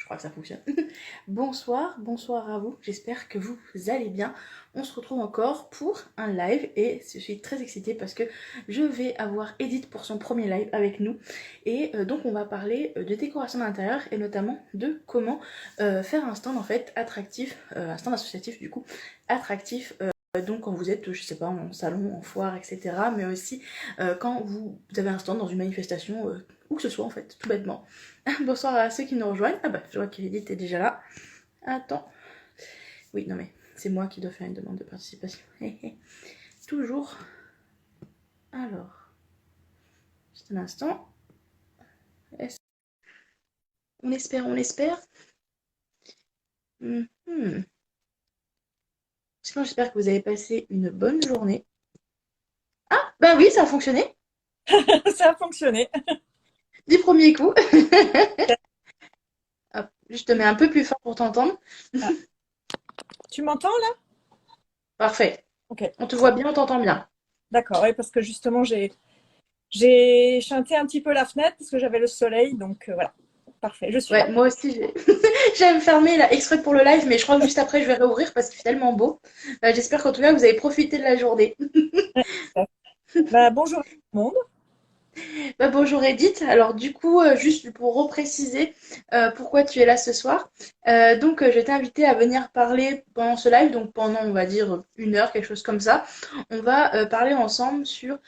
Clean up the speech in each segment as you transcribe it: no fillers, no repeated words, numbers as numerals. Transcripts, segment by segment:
Je crois que ça fonctionne. Bonsoir, bonsoir à vous. J'espère que vous allez bien. On se retrouve encore pour un live et je suis très excitée parce que je vais avoir Edith pour son premier live avec nous. Et donc on va parler de décoration d'intérieur et notamment de comment faire un stand en fait attractif, un stand associatif du coup, attractif. Donc quand vous êtes, je sais pas, en salon, en foire, etc. Mais aussi quand vous avez un stand dans une manifestation, où que ce soit en fait, tout bêtement. Bonsoir à ceux qui nous rejoignent. Ah bah, je vois qu'Edith est déjà là. Attends. Oui, non mais, c'est moi qui dois faire une demande de participation. Toujours. Alors, juste un instant. On espère, on espère. Mhm. Sinon, j'espère que vous avez passé une bonne journée. Ah, bah oui, ça a fonctionné. Ça a fonctionné. Du premier coup. Hop, je te mets un peu plus fort pour t'entendre. Ah, tu m'entends là? Parfait. Ok, On te voit bien, on t'entend bien. d'accord. Oui, parce que justement, j'ai chanté un petit peu la fenêtre parce que j'avais le soleil. Donc voilà, parfait, je suis Ouais, là. moi aussi, j'avais fermé là exprès pour le live, mais je crois que juste après, je vais réouvrir parce qu'il fait tellement beau. J'espère qu'en tout cas, vous avez profité de la journée. Ouais. Bah, bonjour à tout le monde. Bah, bonjour Edith. Alors du coup, juste pour repréciser pourquoi tu es là ce soir, je t'ai invité à venir parler pendant ce live, donc pendant on va dire une heure, quelque chose comme ça. On va parler ensemble sur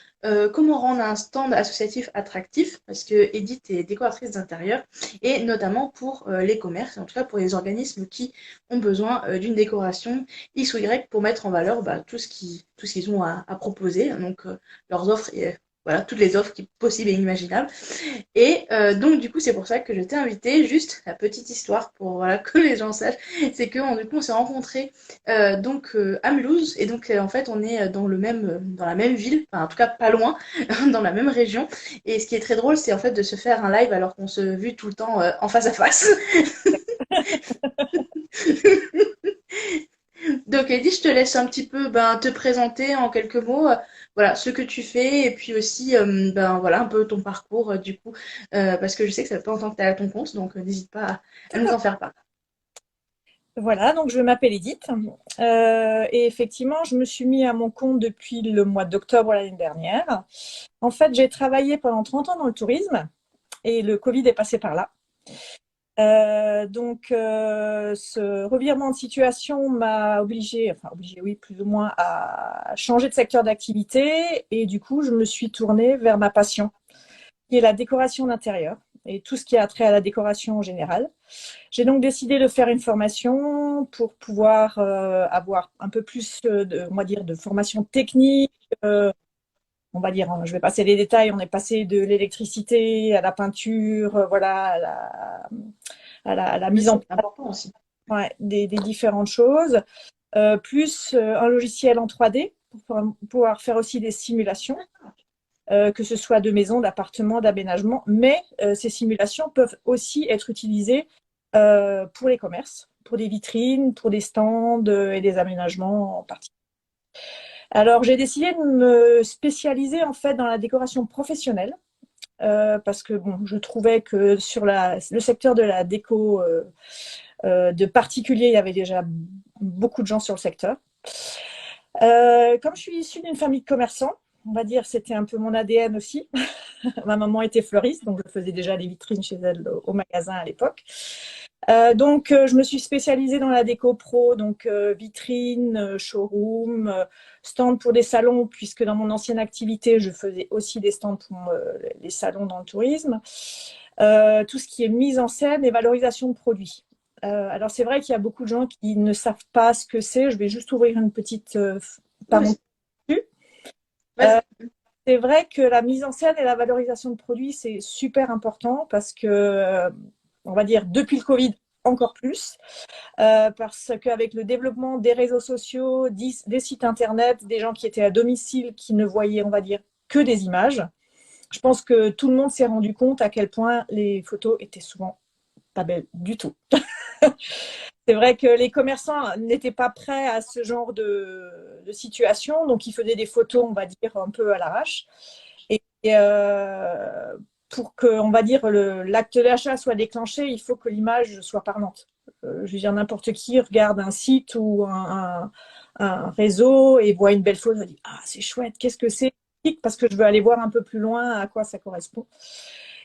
comment rendre un stand associatif attractif, parce que Edith est décoratrice d'intérieur, et notamment pour les commerces, en tout cas pour les organismes qui ont besoin d'une décoration X ou Y pour mettre en valeur tout ce qu'ils ont à proposer, donc leurs offres et voilà, toutes les offres qui possibles et imaginables. Et donc, du coup, c'est pour ça que je t'ai invité. Juste la petite histoire pour voilà, que les gens sachent. C'est que du coup, on s'est rencontrés à Mulhouse. Et donc, en fait, on est dans la même ville. Enfin, en tout cas, pas loin, dans la même région. Et ce qui est très drôle, c'est en fait de se faire un live alors qu'on se vit tout le temps en face à face. Donc, Eddie, je te laisse un petit peu te présenter en quelques mots, voilà, ce que tu fais et puis aussi voilà, un peu ton parcours du coup, parce que je sais que ça fait pas longtemps que tu es à ton compte, donc n'hésite pas à Tout nous à en faire part. Voilà, donc je m'appelle Edith. Et effectivement, je me suis mis à mon compte depuis le mois d'octobre l'année dernière. En fait, j'ai travaillé pendant 30 ans dans le tourisme et le Covid est passé par là. Ce revirement de situation m'a obligé, oui, plus ou moins, à changer de secteur d'activité. Et du coup, je me suis tournée vers ma passion, qui est la décoration d'intérieur et tout ce qui a trait à la décoration en général. J'ai donc décidé de faire une formation pour pouvoir avoir un peu plus on va dire, de formation technique. On va dire, je vais passer les détails. On est passé de l'électricité à la peinture, voilà, à la Oui, mise en c'est place, important aussi. ouais, des différentes choses, plus un logiciel en 3D pour pouvoir faire aussi des simulations, que ce soit de maisons, d'appartements, d'aménagements. Mais ces simulations peuvent aussi être utilisées pour les commerces, pour des vitrines, pour des stands et des aménagements en particulier. Alors, j'ai décidé de me spécialiser en fait dans la décoration professionnelle. Parce que bon, je trouvais que sur le secteur de la déco de particulier, il y avait déjà beaucoup de gens sur le secteur. Comme je suis issue d'une famille de commerçants, on va dire c'était un peu mon ADN aussi. Ma maman était fleuriste, donc je faisais déjà des vitrines chez elle au magasin à l'époque. Je me suis spécialisée dans la déco pro, donc vitrine, showroom, stand pour des salons, puisque dans mon ancienne activité, je faisais aussi des stands pour les salons dans le tourisme. Tout ce qui est mise en scène et valorisation de produits. Alors c'est vrai qu'il y a beaucoup de gens qui ne savent pas ce que c'est. Je vais juste ouvrir une petite Oui, parenthèse. Euh, vas-y. c'est vrai que la mise en scène et la valorisation de produits, c'est super important parce que, on va dire, depuis le Covid, encore plus, parce qu'avec le développement des réseaux sociaux, des sites internet, des gens qui étaient à domicile, qui ne voyaient, on va dire, que des images, je pense que tout le monde s'est rendu compte à quel point les photos étaient souvent pas belles du tout. C'est vrai que les commerçants n'étaient pas prêts à ce genre de situation, donc ils faisaient des photos, on va dire, un peu à l'arrache. Et pour que, on va dire, l'acte d'achat soit déclenché, il faut que l'image soit parlante. Je veux dire, n'importe qui regarde un site ou un réseau et voit une belle photo, dit ah c'est chouette, qu'est-ce que c'est? Parce que je veux aller voir un peu plus loin à quoi ça correspond.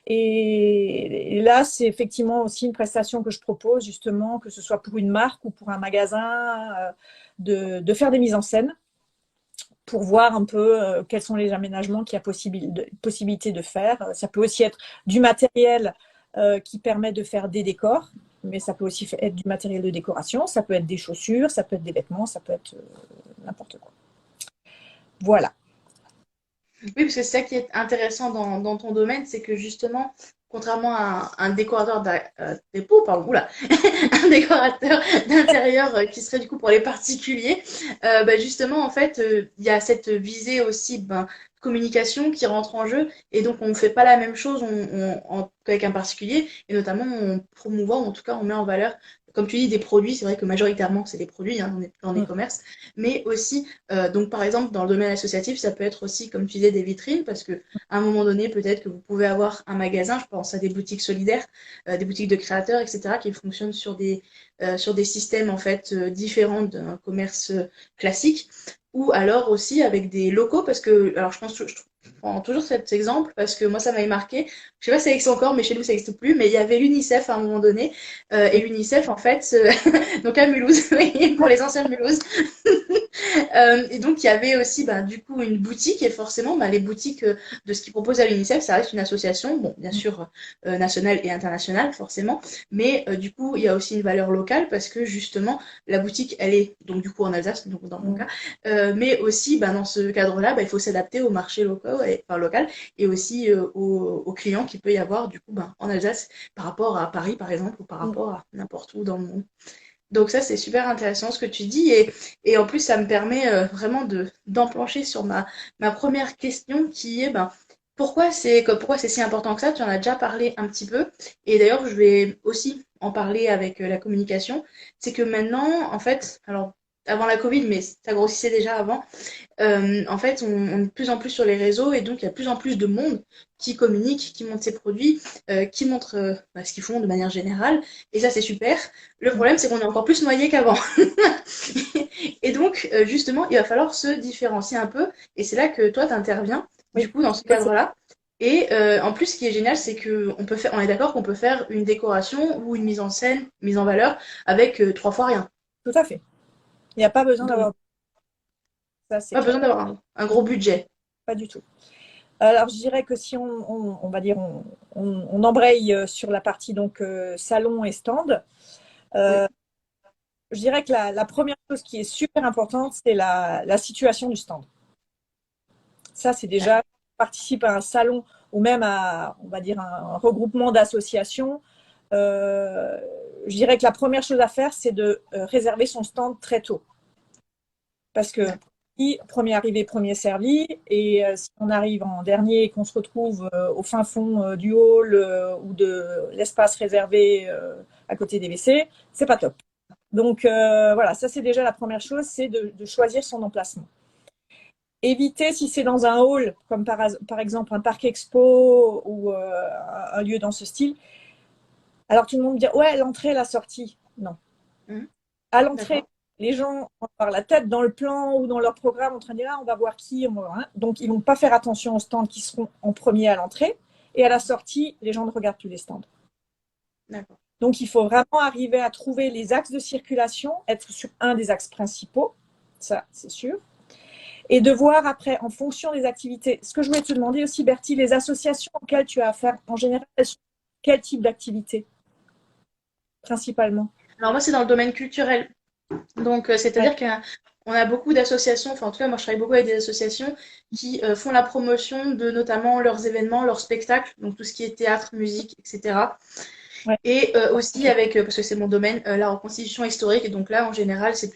Et là, c'est effectivement aussi une prestation que je propose, justement, que ce soit pour une marque ou pour un magasin, de faire des mises en scène pour voir un peu quels sont les aménagements qu'il y a possibilité de faire. Ça peut aussi être du matériel qui permet de faire des décors, mais ça peut aussi être du matériel de décoration, ça peut être des chaussures, ça peut être des vêtements, ça peut être n'importe quoi. Voilà. Oui, parce que c'est ça qui est intéressant dans ton domaine, c'est que justement, contrairement à un décorateur dépôt, pardon, oula, un décorateur d'intérieur qui serait du coup pour les particuliers, bah, justement, en fait, il y a cette visée aussi ben, communication qui rentre en jeu, et donc on ne fait pas la même chose qu'avec un particulier, et notamment on promouvoit, ou en tout cas on met en valeur, comme tu dis, des produits, c'est vrai que majoritairement c'est des produits hein, dans les commerces, mais aussi donc, par exemple, dans le domaine associatif, ça peut être aussi, comme tu disais, des vitrines, parce que à un moment donné, peut-être que vous pouvez avoir un magasin, je pense à des boutiques solidaires, des boutiques de créateurs, etc., qui fonctionnent sur des systèmes en fait différents d'un commerce classique, ou alors aussi avec des locaux, parce que, alors je pense, je prends toujours cet exemple, parce que moi, ça m'avait marqué. Je sais pas si ça existe encore, mais chez nous, ça n'existe plus, mais il y avait l'UNICEF à un moment donné, et l'UNICEF, en fait, donc à Mulhouse, pour les anciens de Mulhouse, et donc, il y avait aussi, bah, du coup, une boutique. Et forcément, bah, les boutiques de ce qu'ils proposent à l'UNICEF, ça reste une association, bon, bien sûr, nationale et internationale, forcément. Mais du coup, il y a aussi une valeur locale parce que justement, la boutique, elle est donc du coup en Alsace, donc dans mon cas. Mais aussi, bah, dans ce cadre-là, bah, il faut s'adapter au marché local, enfin, local et aussi aux clients qu'il peut y avoir, du coup, bah, en Alsace par rapport à Paris, par exemple, ou par rapport à n'importe où dans le monde. Donc ça, c'est super intéressant ce que tu dis. Et en plus, ça me permet vraiment d'enclencher sur ma première question qui est ben, pourquoi c'est si important que ça? Tu en as déjà parlé un petit peu. Et d'ailleurs, je vais aussi en parler avec la communication. C'est que maintenant, en fait, alors avant la Covid, mais ça grossissait déjà avant, en fait, on est de plus en plus sur les réseaux et donc il y a de plus en plus de monde qui communique, qui montre ses produits, qui montre bah, ce qu'ils font de manière générale. Et ça, c'est super. Le problème, c'est qu'on est encore plus noyé qu'avant. Et donc, justement, il va falloir se différencier un peu. Et c'est là que toi, tu interviens, Oui. du coup, dans ce cadre-là. Et en plus, ce qui est génial, c'est que on est d'accord qu'on peut faire une décoration ou une mise en scène, mise en valeur avec 3 fois rien. Tout à fait. Il n'y a pas besoin Donc, d'avoir ça, c'est pas clair. besoin d'avoir un gros budget. Pas du tout. Alors, je dirais que si on va dire, on embraye sur la partie donc salon et stand, Oui, je dirais que la première chose qui est super importante, c'est la situation du stand. Ça, c'est déjà participe à un salon ou même à, on va dire, un regroupement d'associations. Je dirais que la première chose à faire, c'est de réserver son stand très tôt. Parce que premier arrivé, premier servi, et si on arrive en dernier et qu'on se retrouve au fin fond du hall ou de l'espace réservé à côté des WC, c'est pas top. Donc voilà, ça c'est déjà la première chose, c'est de choisir son emplacement. Éviter, si c'est dans un hall, comme par exemple un parc expo ou un lieu dans ce style, alors tout le monde dit ouais, l'entrée, la sortie. Non. mhm, À l'entrée, d'accord. les gens vont avoir la tête dans le plan ou dans leur programme en train de dire ah, on va voir qui, on va voir, hein. Donc ils vont pas faire attention aux stands qui seront en premier à l'entrée. Et à la sortie, les gens ne regardent plus les stands. D'accord. Donc il faut vraiment arriver à trouver les axes de circulation, être sur un des axes principaux, ça c'est sûr. Et de voir après, en fonction des activités, ce que je voulais te demander aussi, Bertie, les associations auxquelles tu as affaire, en général, elles sont quel type d'activité, principalement? Alors moi, c'est dans le domaine culturel. Donc, Ouais, c'est-à-dire qu'on a beaucoup d'associations, enfin en tout cas, moi je travaille beaucoup avec des associations qui font la promotion de notamment leurs événements, leurs spectacles, donc tout ce qui est théâtre, musique, etc. ouais, Et aussi ok, avec, parce que c'est mon domaine, la reconstitution historique. Et donc là, en général, c'est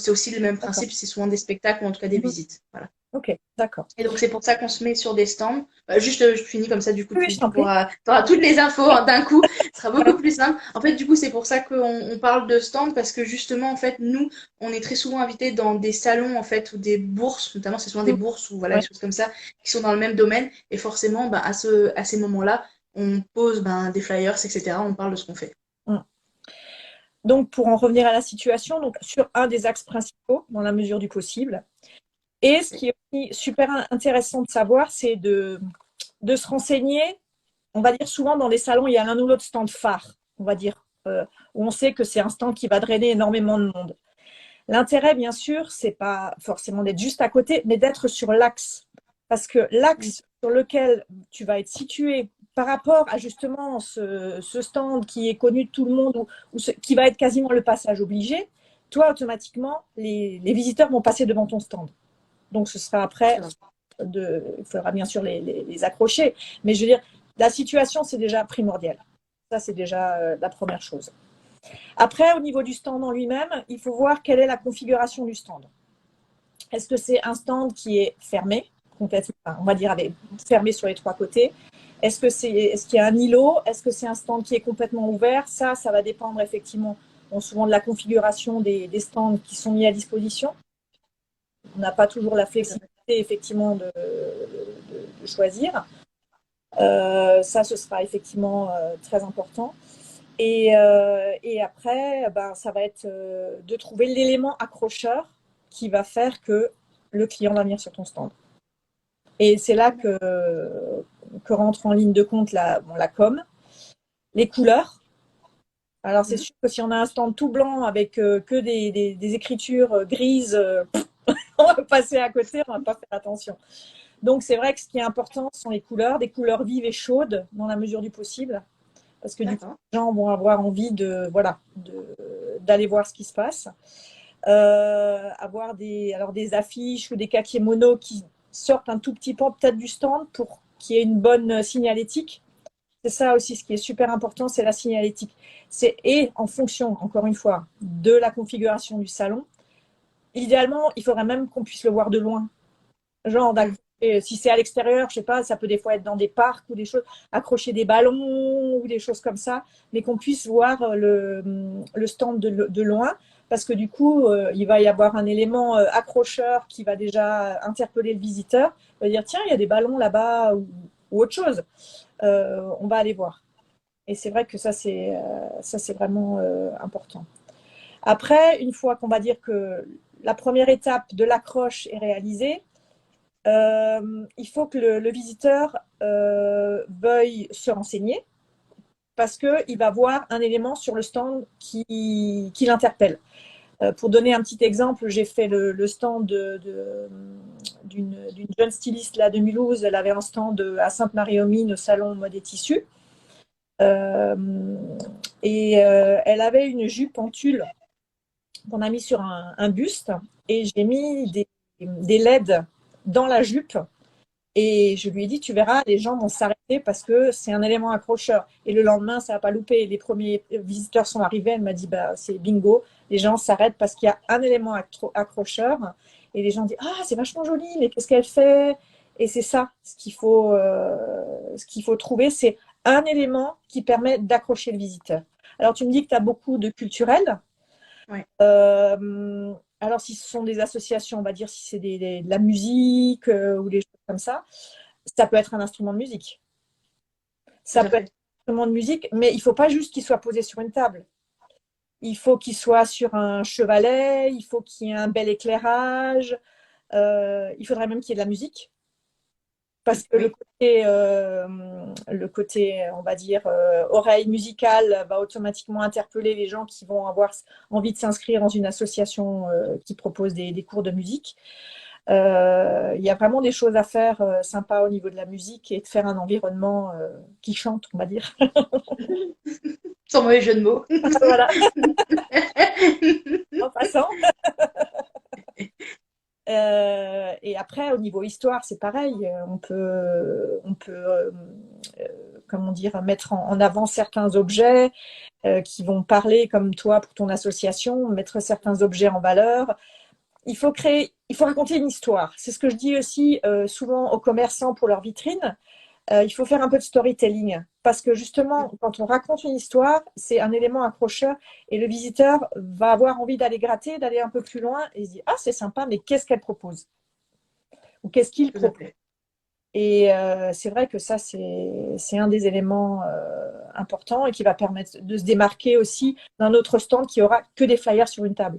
aussi le même d'accord. principe, c'est souvent des spectacles ou en tout cas des Mhm. visites. Voilà. Ok, d'accord. Et donc c'est pour ça qu'on se met sur des stands. Juste, je finis comme ça, du coup, Oui, je tu t'en prie. auras toutes les infos hein, d'un coup. Ce sera beaucoup Ouais. plus simple. En fait, du coup, c'est pour ça qu'on parle de stands parce que justement, en fait, nous, on est très souvent invités dans des salons, en fait, ou des bourses, notamment, c'est souvent des Mhm. bourses ou voilà, Ouais. des choses comme ça, qui sont dans le même domaine. Et forcément, bah, à ces moments-là, on pose des flyers, etc. On parle de ce qu'on fait. Mm. Donc, pour en revenir à la situation, donc sur un des axes principaux, dans la mesure du possible. Et ce qui est aussi super intéressant de savoir, c'est de se renseigner. On va dire souvent dans les salons, il y a l'un ou l'autre stand phare, on va dire, où on sait que c'est un stand qui va drainer énormément de monde. L'intérêt, bien sûr, c'est pas forcément d'être juste à côté, mais d'être sur l'axe. Parce que l'axe sur lequel tu vas être situé par rapport à justement ce stand qui est connu de tout le monde ou qui va être quasiment le passage obligé, toi, automatiquement, les visiteurs vont passer devant ton stand. Donc, ce sera après, il faudra bien sûr les accrocher. Mais je veux dire, la situation, c'est déjà primordial. Ça, c'est déjà la première chose. Après, au niveau du stand en lui-même, il faut voir quelle est la configuration du stand. Est-ce que c'est un stand qui est fermé, complètement, on va dire fermé sur les trois côtés? Est-ce qu'il y a un îlot? Est-ce que c'est un stand qui est complètement ouvert? Ça va dépendre effectivement souvent de la configuration des stands qui sont mis à disposition. On n'a pas toujours la flexibilité effectivement de choisir. Ça, ce sera effectivement très important. Et après, ça va être de trouver l'élément accrocheur qui va faire que le client va venir sur ton stand. Et c'est là que rentre en ligne de compte la com, les couleurs. Alors, c'est sûr que si on a un stand tout blanc avec que des écritures grises, on va passer à côté, on va pas faire attention. Donc, c'est vrai que ce qui est important, ce sont les couleurs, des couleurs vives et chaudes dans la mesure du possible. Parce que du coup, les gens vont avoir envie d'aller voir ce qui se passe. Avoir des affiches ou des kakémonos qui sortent un tout petit peu peut-être du stand pour qu'il y ait une bonne signalétique. C'est ça aussi ce qui est super important, c'est la signalétique. Et en fonction, encore une fois, de la configuration du salon, idéalement, il faudrait même qu'on puisse le voir de loin. Genre, si c'est à l'extérieur, je sais pas, ça peut des fois être dans des parcs ou des choses, accrocher des ballons ou des choses comme ça, mais qu'on puisse voir le stand de loin, parce que du coup, il va y avoir un élément accrocheur qui va déjà interpeller le visiteur. Il va dire, tiens, il y a des ballons là-bas ou autre chose. On va aller voir. Et c'est vrai que ça, c'est vraiment important. Après, une fois qu'on va dire que la première étape de l'accroche est réalisée, il faut que le visiteur veuille se renseigner parce qu'il va voir un élément sur le stand qui l'interpelle. Pour donner un petit exemple, j'ai fait le stand d'une jeune styliste là, de Mulhouse. Elle avait un stand à Sainte-Marie-aux-Mines au salon Mode et Tissus. Elle avait une jupe en tulle qu'on a mis sur un buste et j'ai mis des LED dans la jupe. Et je lui ai dit, tu verras, les gens vont s'arrêter parce que c'est un élément accrocheur. Et le lendemain, ça n'a pas loupé. Les premiers visiteurs sont arrivés. Elle m'a dit, c'est bingo. Les gens s'arrêtent parce qu'il y a un élément accrocheur. Et les gens disent, ah, c'est vachement joli, mais qu'est-ce qu'elle fait? Et c'est ça, ce qu'il faut trouver, c'est un élément qui permet d'accrocher le visiteur. Alors, tu me dis que tu as beaucoup de culturels. Ouais. Alors, si ce sont des associations, on va dire si c'est de la musique ou des choses comme ça peut être un instrument de musique. Ça peut être un instrument de musique, mais il ne faut pas juste qu'il soit posé sur une table. Il faut qu'il soit sur un chevalet, il faut qu'il y ait un bel éclairage, il faudrait même qu'il y ait de la musique. Parce que le côté, on va dire, oreille musicale va automatiquement interpeller les gens qui vont avoir envie de s'inscrire dans une association qui propose des cours de musique. Il y a vraiment des choses à faire sympas au niveau de la musique et de faire un environnement qui chante, on va dire. Sans mauvais jeu de mots. Voilà. En passant. Et après, au niveau histoire, c'est pareil. On peut comment dire, mettre en avant certains objets qui vont parler, comme toi pour ton association, mettre certains objets en valeur. Il faut raconter une histoire. C'est ce que je dis aussi souvent aux commerçants pour leur vitrine. Il faut faire un peu de storytelling parce que justement, quand on raconte une histoire, c'est un élément accrocheur et le visiteur va avoir envie d'aller gratter, d'aller un peu plus loin et se dit ah c'est sympa, mais qu'est-ce qu'elle propose ou qu'est-ce qu'il propose. Et c'est vrai que ça, c'est un des éléments importants et qui va permettre de se démarquer aussi d'un autre stand qui aura que des flyers sur une table.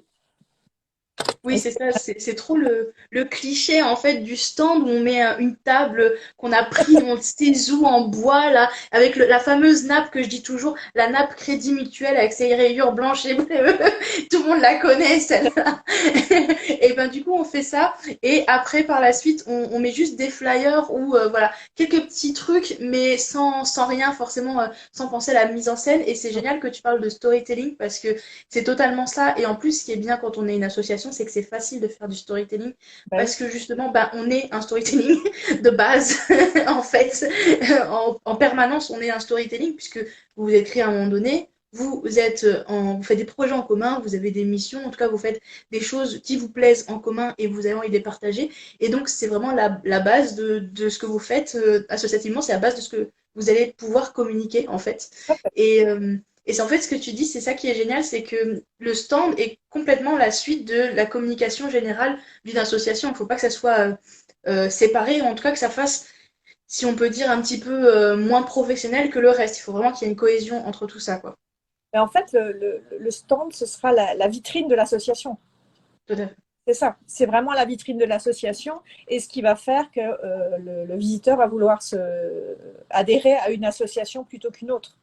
Oui, c'est ça, c'est trop le cliché en fait du stand où on met une table qu'on a pris on ne sait où en bois là, avec la fameuse nappe que je dis toujours, la nappe Crédit Mutuel avec ses rayures blanches et bleues. Tout le monde la connaît celle-là. Et ben du coup on fait ça et après par la suite on met juste des flyers ou voilà quelques petits trucs mais sans rien forcément sans penser à la mise en scène et c'est génial que tu parles de storytelling parce que c'est totalement ça. Et en plus, ce qui est bien quand on est une association, c'est que c'est facile de faire du storytelling Ben oui, parce que justement, bah, on est un storytelling de base. En fait, en permanence, on est un storytelling puisque vous vous êtes créé à un moment donné. Vous faites des projets en commun, vous avez des missions, en tout cas vous faites des choses qui vous plaisent en commun et vous avez envie de les partager. Et donc c'est vraiment la base de ce que vous faites associativement, c'est la base de ce que vous allez pouvoir communiquer en fait. Et, et c'est en fait ce que tu dis, c'est ça qui est génial, c'est que le stand est complètement la suite de la communication générale d'une association. Il ne faut pas que ça soit séparé, ou en tout cas que ça fasse, si on peut dire, un petit peu moins professionnel que le reste. Il faut vraiment qu'il y ait une cohésion entre tout ça, quoi. mais en fait, le stand, ce sera la vitrine de l'association. Tout à fait. C'est ça, c'est vraiment la vitrine de l'association et ce qui va faire que le visiteur va vouloir adhérer à une association plutôt qu'une autre.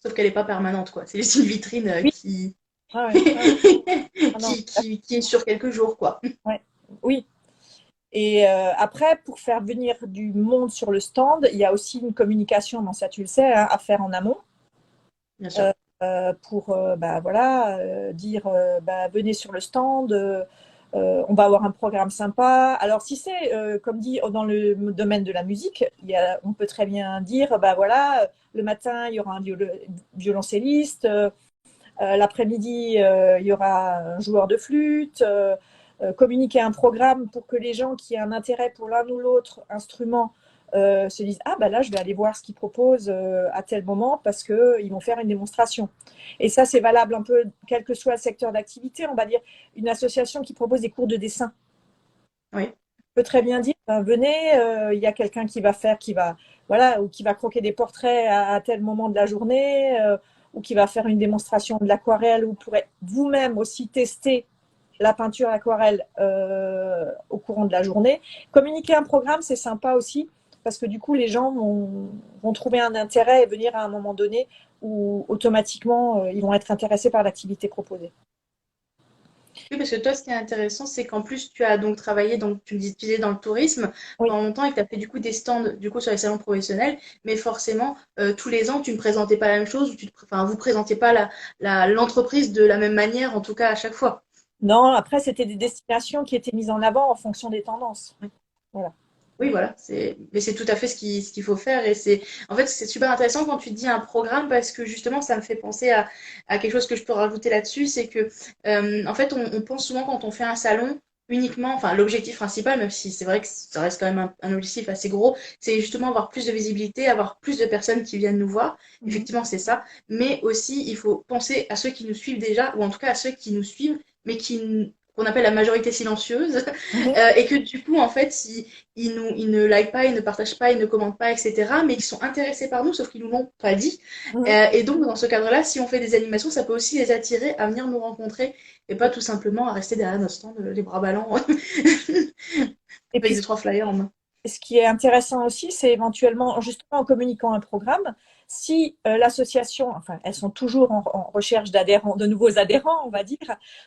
Sauf qu'elle n'est pas permanente, quoi. C'est juste une vitrine Oui, qui... ah ouais, ah ouais. Ah non, qui est sur quelques jours, quoi. ouais. Oui. Et après, pour faire venir du monde sur le stand, il y a aussi une communication, bon, ça tu le sais, hein, à faire en amont. Bien sûr. euh, pour bah, voilà, dire bah, venez sur le stand, on va avoir un programme sympa. Alors si c'est, comme dit, dans le domaine de la musique, on peut très bien dire, bah voilà, le matin, il y aura un violoncelliste, l'après-midi, il y aura un joueur de flûte, communiquer un programme pour que les gens qui aient un intérêt pour l'un ou l'autre instrument se disent ah bah là je vais aller voir ce qu'ils proposent à tel moment parce qu'ils vont faire une démonstration. Et ça c'est valable un peu quel que soit le secteur d'activité. On va dire une association qui propose des cours de dessin Oui. peut très bien dire venez, il y a quelqu'un qui va faire, qui va voilà, ou qui va croquer des portraits à tel moment de la journée, ou qui va faire une démonstration de l'aquarelle. Vous pourrez vous-même aussi tester la peinture aquarelle au courant de la journée. Communiquer un programme, c'est sympa aussi, parce que du coup, les gens vont trouver un intérêt et venir à un moment donné où automatiquement, ils vont être intéressés par l'activité proposée. Oui, parce que toi, ce qui est intéressant, c'est qu'en plus, tu as donc travaillé, donc tu me disais dans le tourisme Oui. pendant longtemps et que tu as fait du coup des stands du coup sur les salons professionnels, mais forcément, tous les ans, tu ne présentais pas la même chose, ou enfin, vous présentiez pas l'entreprise de la même manière, en tout cas à chaque fois. Non, après, c'était des destinations qui étaient mises en avant en fonction des tendances. Voilà. Oui, voilà, mais c'est tout à fait ce qu'il faut faire et en fait, c'est super intéressant quand tu dis un programme parce que justement, ça me fait penser à quelque chose que je peux rajouter là-dessus, c'est que, en fait, on pense souvent quand on fait un salon uniquement, enfin, l'objectif principal, même si c'est vrai que ça reste quand même un objectif assez gros, c'est justement avoir plus de visibilité, avoir plus de personnes qui viennent nous voir. Mhm. Effectivement, c'est ça. Mais aussi, il faut penser à ceux qui nous suivent déjà, ou en tout cas à ceux qui nous suivent, mais qu'on appelle la majorité silencieuse, Mhm. et que du coup, en fait, ils ne likent pas, ils ne partagent pas, ils ne commentent pas, etc. Mais qui sont intéressés par nous, sauf qu'ils nous l'ont pas dit. Mhm. Et donc, dans ce cadre-là, si on fait des animations, ça peut aussi les attirer à venir nous rencontrer et pas tout simplement à rester derrière notre stand, les bras ballants, Et avec puis, des trois flyers en main. ce qui est intéressant aussi, c'est éventuellement, justement en communiquant un programme, si l'association, enfin, elles sont toujours en recherche d'adhérents, de nouveaux adhérents, on va dire,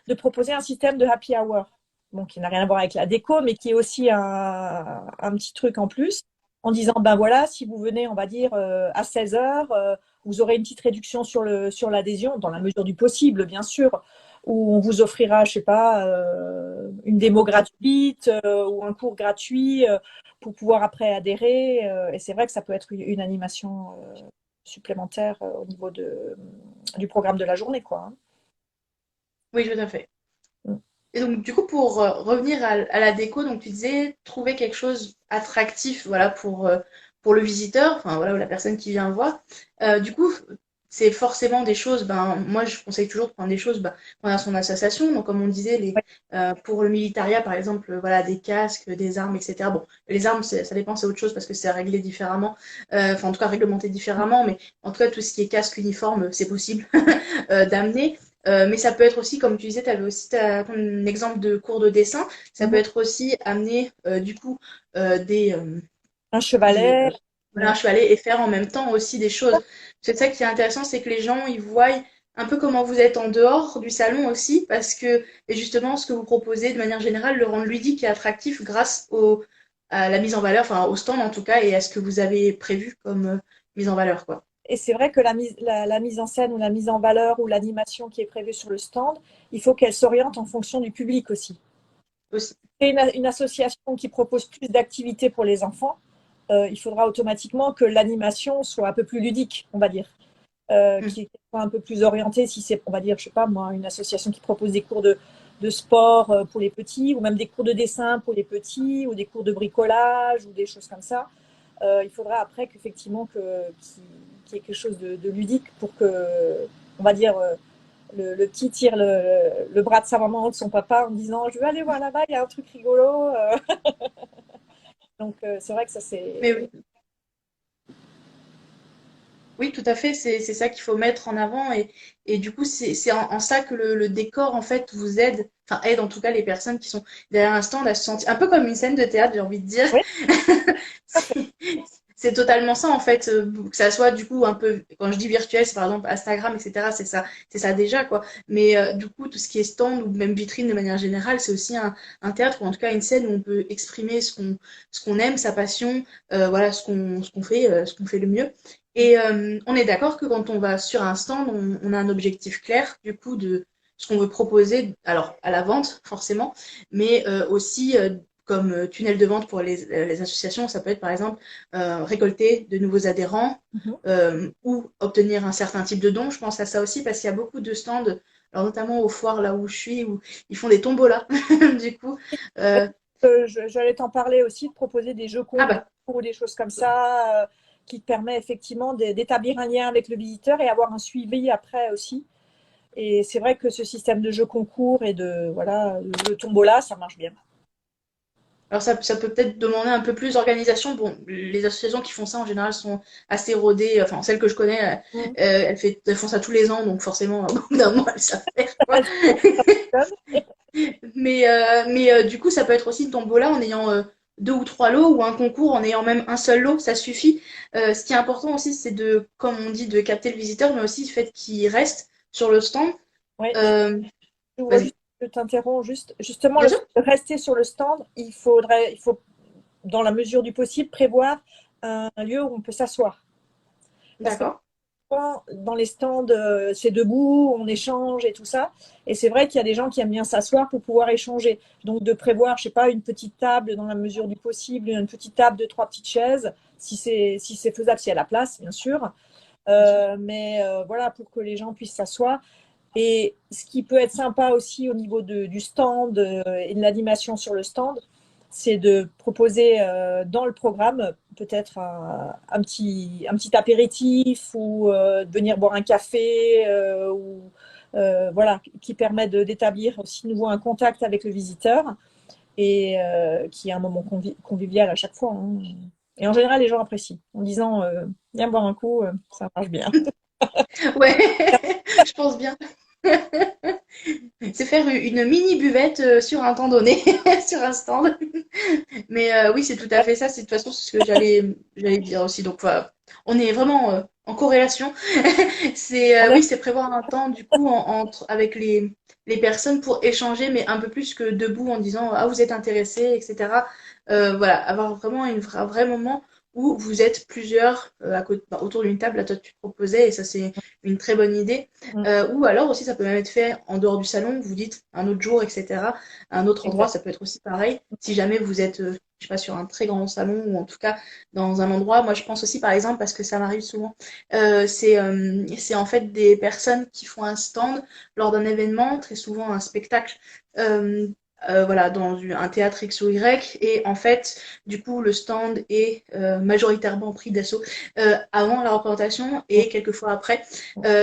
de proposer un système de happy hour. Bon, qui n'a rien à voir avec la déco, mais qui est aussi un petit truc en plus, en disant, ben voilà, si vous venez, on va dire, à 16 heures, vous aurez une petite réduction sur l'adhésion, dans la mesure du possible, bien sûr, où on vous offrira, je sais pas, une démo gratuite ou un cours gratuit pour pouvoir après adhérer. Et c'est vrai que ça peut être une animation supplémentaire au niveau du programme de la journée, quoi. Oui, tout à fait. Hein. Et donc, du coup, pour revenir à la déco, donc tu disais trouver quelque chose attractif, voilà, pour le visiteur, enfin voilà, ou la personne qui vient voir. Du coup, c'est forcément des choses, ben, moi je conseille toujours de prendre des choses qu'on a son association. Donc comme on disait, pour le militaria par exemple, voilà, des casques, des armes, etc. Bon, les armes, ça dépend, c'est autre chose parce que c'est réglé différemment, enfin en tout cas réglementé différemment, mais en tout cas tout ce qui est casque, uniforme, c'est possible d'amener. Mais ça peut être aussi, comme tu disais, tu avais aussi ton exemple de cours de dessin, ça peut Mhm. être aussi amener du coup des, Un des chevalet. voilà, un chevalet et faire en même temps aussi des choses. C'est ça qui est intéressant, c'est que les gens, ils voient un peu comment vous êtes en dehors du salon aussi, parce que, et justement, ce que vous proposez de manière générale le rend ludique et attractif grâce à la mise en valeur, enfin au stand en tout cas, et à ce que vous avez prévu comme mise en valeur, quoi. Et c'est vrai que la mise en scène ou la mise en valeur ou l'animation qui est prévue sur le stand, il faut qu'elle s'oriente en fonction du public aussi. Aussi. Et une association qui propose plus d'activités pour les enfants, il faudra automatiquement que l'animation soit un peu plus ludique, on va dire. Mm. Qui soit un peu plus orientée, si c'est, on va dire, je sais pas moi, une association qui propose des cours de sport pour les petits, ou même des cours de dessin pour les petits, ou des cours de bricolage, ou des choses comme ça. Il faudra après qu'effectivement qu'il y ait quelque chose de ludique pour que, on va dire, le petit tire le bras de sa maman ou de son papa en disant je veux aller voir là-bas, il y a un truc rigolo. Donc c'est vrai que ça Mais c'est. oui. Oui, tout à fait, c'est ça qu'il faut mettre en avant et du coup, c'est en ça que le décor, en fait, vous aide, enfin, aide en tout cas les personnes qui sont derrière un stand à se sentir un peu comme une scène de théâtre, j'ai envie de dire. Oui, tout à fait. C'est c'est totalement ça, en fait, que ça soit du coup un peu, quand je dis virtuel, c'est par exemple Instagram, etc., c'est ça déjà, quoi. Mais du coup, tout ce qui est stand ou même vitrine de manière générale, c'est aussi un théâtre ou en tout cas une scène où on peut exprimer ce qu'on aime, sa passion, voilà, ce qu'on fait le mieux. Et on est d'accord que quand on va sur un stand, on a un objectif clair, du coup, de ce qu'on veut proposer, alors à la vente, forcément, mais aussi comme tunnel de vente pour les associations, ça peut être par exemple récolter de nouveaux adhérents Mhm. ou obtenir un certain type de don. Je pense à ça aussi parce qu'il y a beaucoup de stands, alors notamment aux foires là où je suis, où ils font des tombolas, du coup. Euh, J'allais t'en parler aussi, de proposer des jeux ah concours bah, ou des choses comme ça, qui te permet effectivement d'établir un lien avec le visiteur et avoir un suivi après aussi. Et c'est vrai que ce système de jeux concours et de voilà, le tombola, ça marche bien. alors ça peut peut-être demander un peu plus d'organisation. Bon, les associations qui font ça en général sont assez rodées. Enfin, celles que je connais, Mm. elles font ça tous les ans, donc forcément, au bout d'un moment, elles savent faire, quoi. Mais du coup, ça peut être aussi une tombola en ayant deux ou trois lots ou un concours en ayant même un seul lot, ça suffit. Ce qui est important aussi, c'est de, comme on dit, de capter le visiteur, mais aussi le fait qu'il reste sur le stand. Oui, Euh, je vois Vas-y, juste, je t'interromps juste. Justement, bien le sûr. fait de rester sur le stand, il faut, dans la mesure du possible, prévoir un lieu où on peut s'asseoir. Parce que D'accord. dans les stands, c'est debout, on échange et tout ça. Et c'est vrai qu'il y a des gens qui aiment bien s'asseoir pour pouvoir échanger. Donc de prévoir, je sais pas, une petite table dans la mesure du possible, une petite table de trois petites chaises, si c'est faisable, si y a la place, bien sûr. Bien sûr. Mais voilà, pour que les gens puissent s'asseoir. Et ce qui peut être sympa aussi au niveau du stand et de l'animation sur le stand, c'est de proposer dans le programme peut-être un petit apéritif ou de venir boire un café ou voilà, qui permet d'établir aussi nouveau un contact avec le visiteur et qui est un moment convivial à chaque fois, hein. Et en général, les gens apprécient en disant viens boire un coup, ça marche bien. Ouais, je pense bien. C'est faire une mini buvette sur un temps donné, sur un stand. Mais oui, c'est tout à fait ça. C'est de toute façon ce que j'allais dire aussi. Donc voilà, on est vraiment en corrélation. C'est On oui, est c'est prévoir un temps du coup entre avec les personnes pour échanger, mais un peu plus que debout en disant ah vous êtes intéressé, etc. Voilà, avoir vraiment un vrai moment où vous êtes plusieurs à côté, autour d'une table. Là, toi, tu proposais et ça c'est une très bonne idée. Ou alors aussi, ça peut même être fait en dehors du salon, vous dites un autre jour, etc. Un autre endroit, exact. ça peut être aussi pareil. Si jamais vous êtes, je sais pas, sur un très grand salon ou en tout cas dans un endroit, moi je pense aussi par exemple, parce que ça m'arrive souvent, c'est en fait des personnes qui font un stand lors d'un événement, très souvent un spectacle. Euh, voilà, dans un théâtre X ou Y, et en fait, du coup, le stand est majoritairement pris d'assaut avant la représentation et quelques fois après.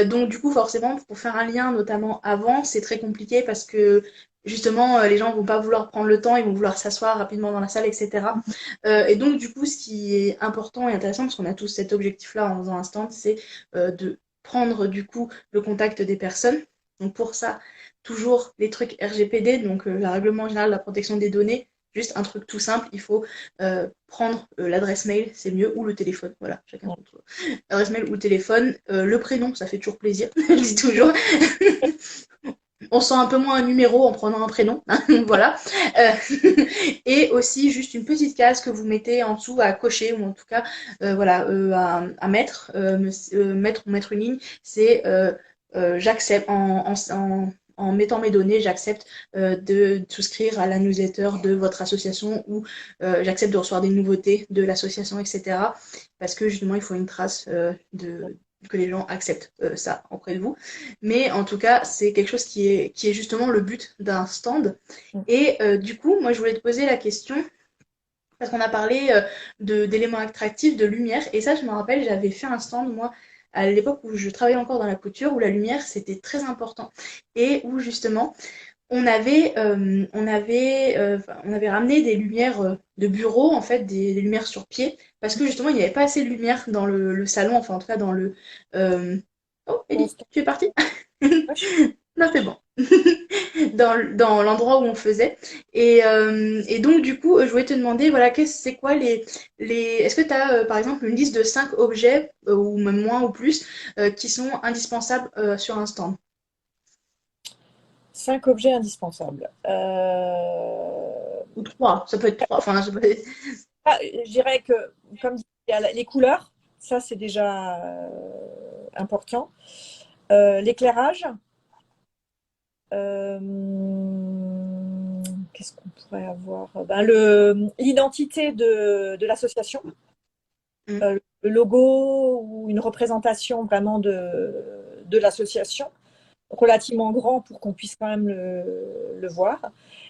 Donc, du coup, forcément, pour faire un lien, notamment avant, c'est très compliqué parce que justement, les gens vont pas vouloir prendre le temps, ils vont vouloir s'asseoir rapidement dans la salle, etc. Et donc, du coup, ce qui est important et intéressant, parce qu'on a tous cet objectif-là en faisant un stand, c'est de prendre du coup le contact des personnes. Donc pour ça, toujours les trucs RGPD, donc le règlement général de la protection des données, juste un truc tout simple, il faut prendre l'adresse mail, c'est mieux, ou le téléphone, voilà, chacun son tour. L'adresse mail ou le téléphone, le prénom, ça fait toujours plaisir, je dis toujours. On sent un peu moins un numéro en prenant un prénom, hein, voilà. Et aussi juste une petite case que vous mettez en dessous à cocher, ou en tout cas voilà, à mettre, mettre une ligne, c'est j'accepte en mettant mes données, j'accepte de souscrire à la newsletter de votre association ou j'accepte de recevoir des nouveautés de l'association, etc. Parce que justement, il faut une trace que les gens acceptent ça auprès de vous. Mais en tout cas, c'est quelque chose qui est justement le but d'un stand. Et du coup, moi, je voulais te poser la question, parce qu'on a parlé d'éléments attractifs, de lumière, et ça, je me rappelle, j'avais fait un stand, moi, à l'époque où je travaillais encore dans la couture, où la lumière, c'était très important, et où justement, on avait ramené des lumières de bureau, en fait, des lumières sur pied, parce que justement, il n'y avait pas assez de lumière dans le salon, enfin, en tout cas, dans le... Oh, Ellie, tu es partie? Non, c'est bon. Dans l'endroit où on faisait. Et donc, du coup, je voulais te demander, voilà, c'est quoi est-ce que tu as, par exemple, une liste de 5 objets, ou même moins ou plus, qui sont indispensables sur un stand? 5 objets indispensables. Ou 3, ça peut être 3. Enfin, Je dirais que, comme dit, il y a les couleurs, ça c'est déjà important. L'éclairage, euh, qu'est-ce qu'on pourrait avoir? Ben, l'identité de l'association, Mm. le logo ou une représentation vraiment de l'association, relativement grand pour qu'on puisse quand même le voir.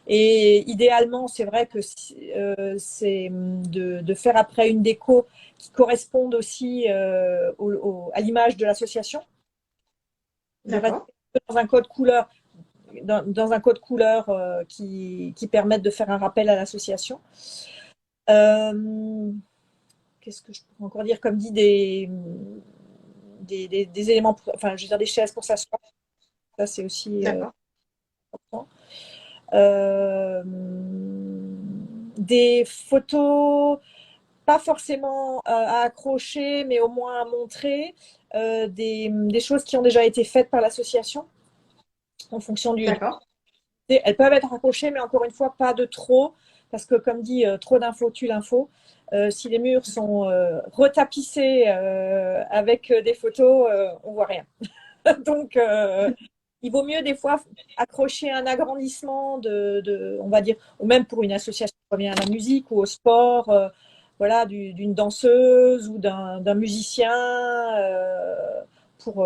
Et idéalement, c'est vrai que c'est de faire après une déco qui corresponde aussi à l'image de l'association, de rester D'accord. dans un code couleur, dans un code couleur qui permette de faire un rappel à l'association. Euh, Qu'est-ce que je pourrais encore dire? Comme dit, des éléments, enfin, je veux dire, des chaises pour s'asseoir. Ça, c'est aussi D'accord. important. Des photos, pas forcément à accrocher, mais au moins à montrer des choses qui ont déjà été faites par l'association en fonction du. D'accord. Elles peuvent être accrochées, mais encore une fois, pas de trop, parce que comme dit, trop d'infos tue l'info. Si les murs sont retapissés avec des photos, on voit rien. Donc, il vaut mieux des fois accrocher un agrandissement on va dire, ou même pour une association qui revient à la musique ou au sport, voilà, d'une danseuse ou d'un musicien, pour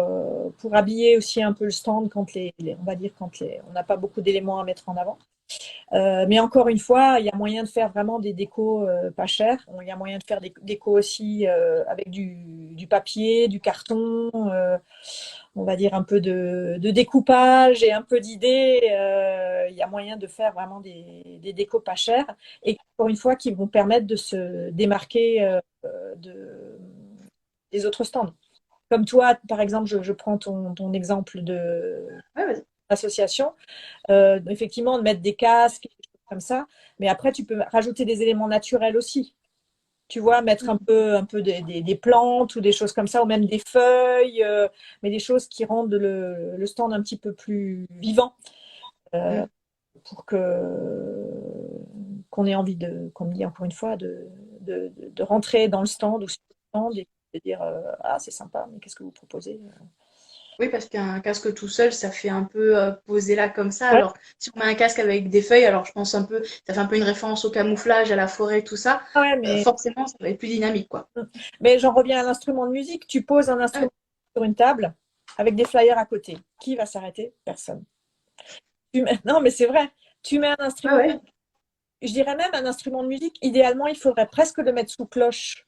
habiller aussi un peu le stand quand on va dire on n'a pas beaucoup d'éléments à mettre en avant. Mais encore une fois, il y a moyen de faire vraiment des décos pas chers. Il y a moyen de faire des décos aussi avec du papier, du carton, on va dire un peu de découpage et un peu d'idées. Il y a moyen de faire vraiment des décos pas chers et encore une fois qui vont permettre de se démarquer de, des autres stands. Comme toi, par exemple, je prends ton exemple de Ouais, vas-y. association, effectivement, de mettre des casques, des choses comme ça. Mais après, tu peux rajouter des éléments naturels aussi. Tu vois, mettre un peu des plantes ou des choses comme ça, ou même des feuilles, mais des choses qui rendent le stand un petit peu plus vivant euh, Mm. pour qu'on ait envie comme dit encore une fois, de rentrer dans le stand ou sur le stand et de dire ah, c'est sympa, mais qu'est-ce que vous proposez? Oui, parce qu'un casque tout seul, ça fait un peu poser là comme ça. Ouais, Alors, si on met un casque avec des feuilles, alors je pense un peu, ça fait un peu une référence au camouflage, à la forêt, tout ça. ouais, Forcément, ça va être plus dynamique, quoi. mais j'en reviens à l'instrument de musique. Tu poses un Ah ouais. instrument sur une table avec des flyers à côté. Qui va s'arrêter? Personne. Non, mais c'est vrai. Tu mets un Ouais, instrument, ouais. je dirais même un instrument de musique, idéalement, il faudrait presque le mettre sous cloche,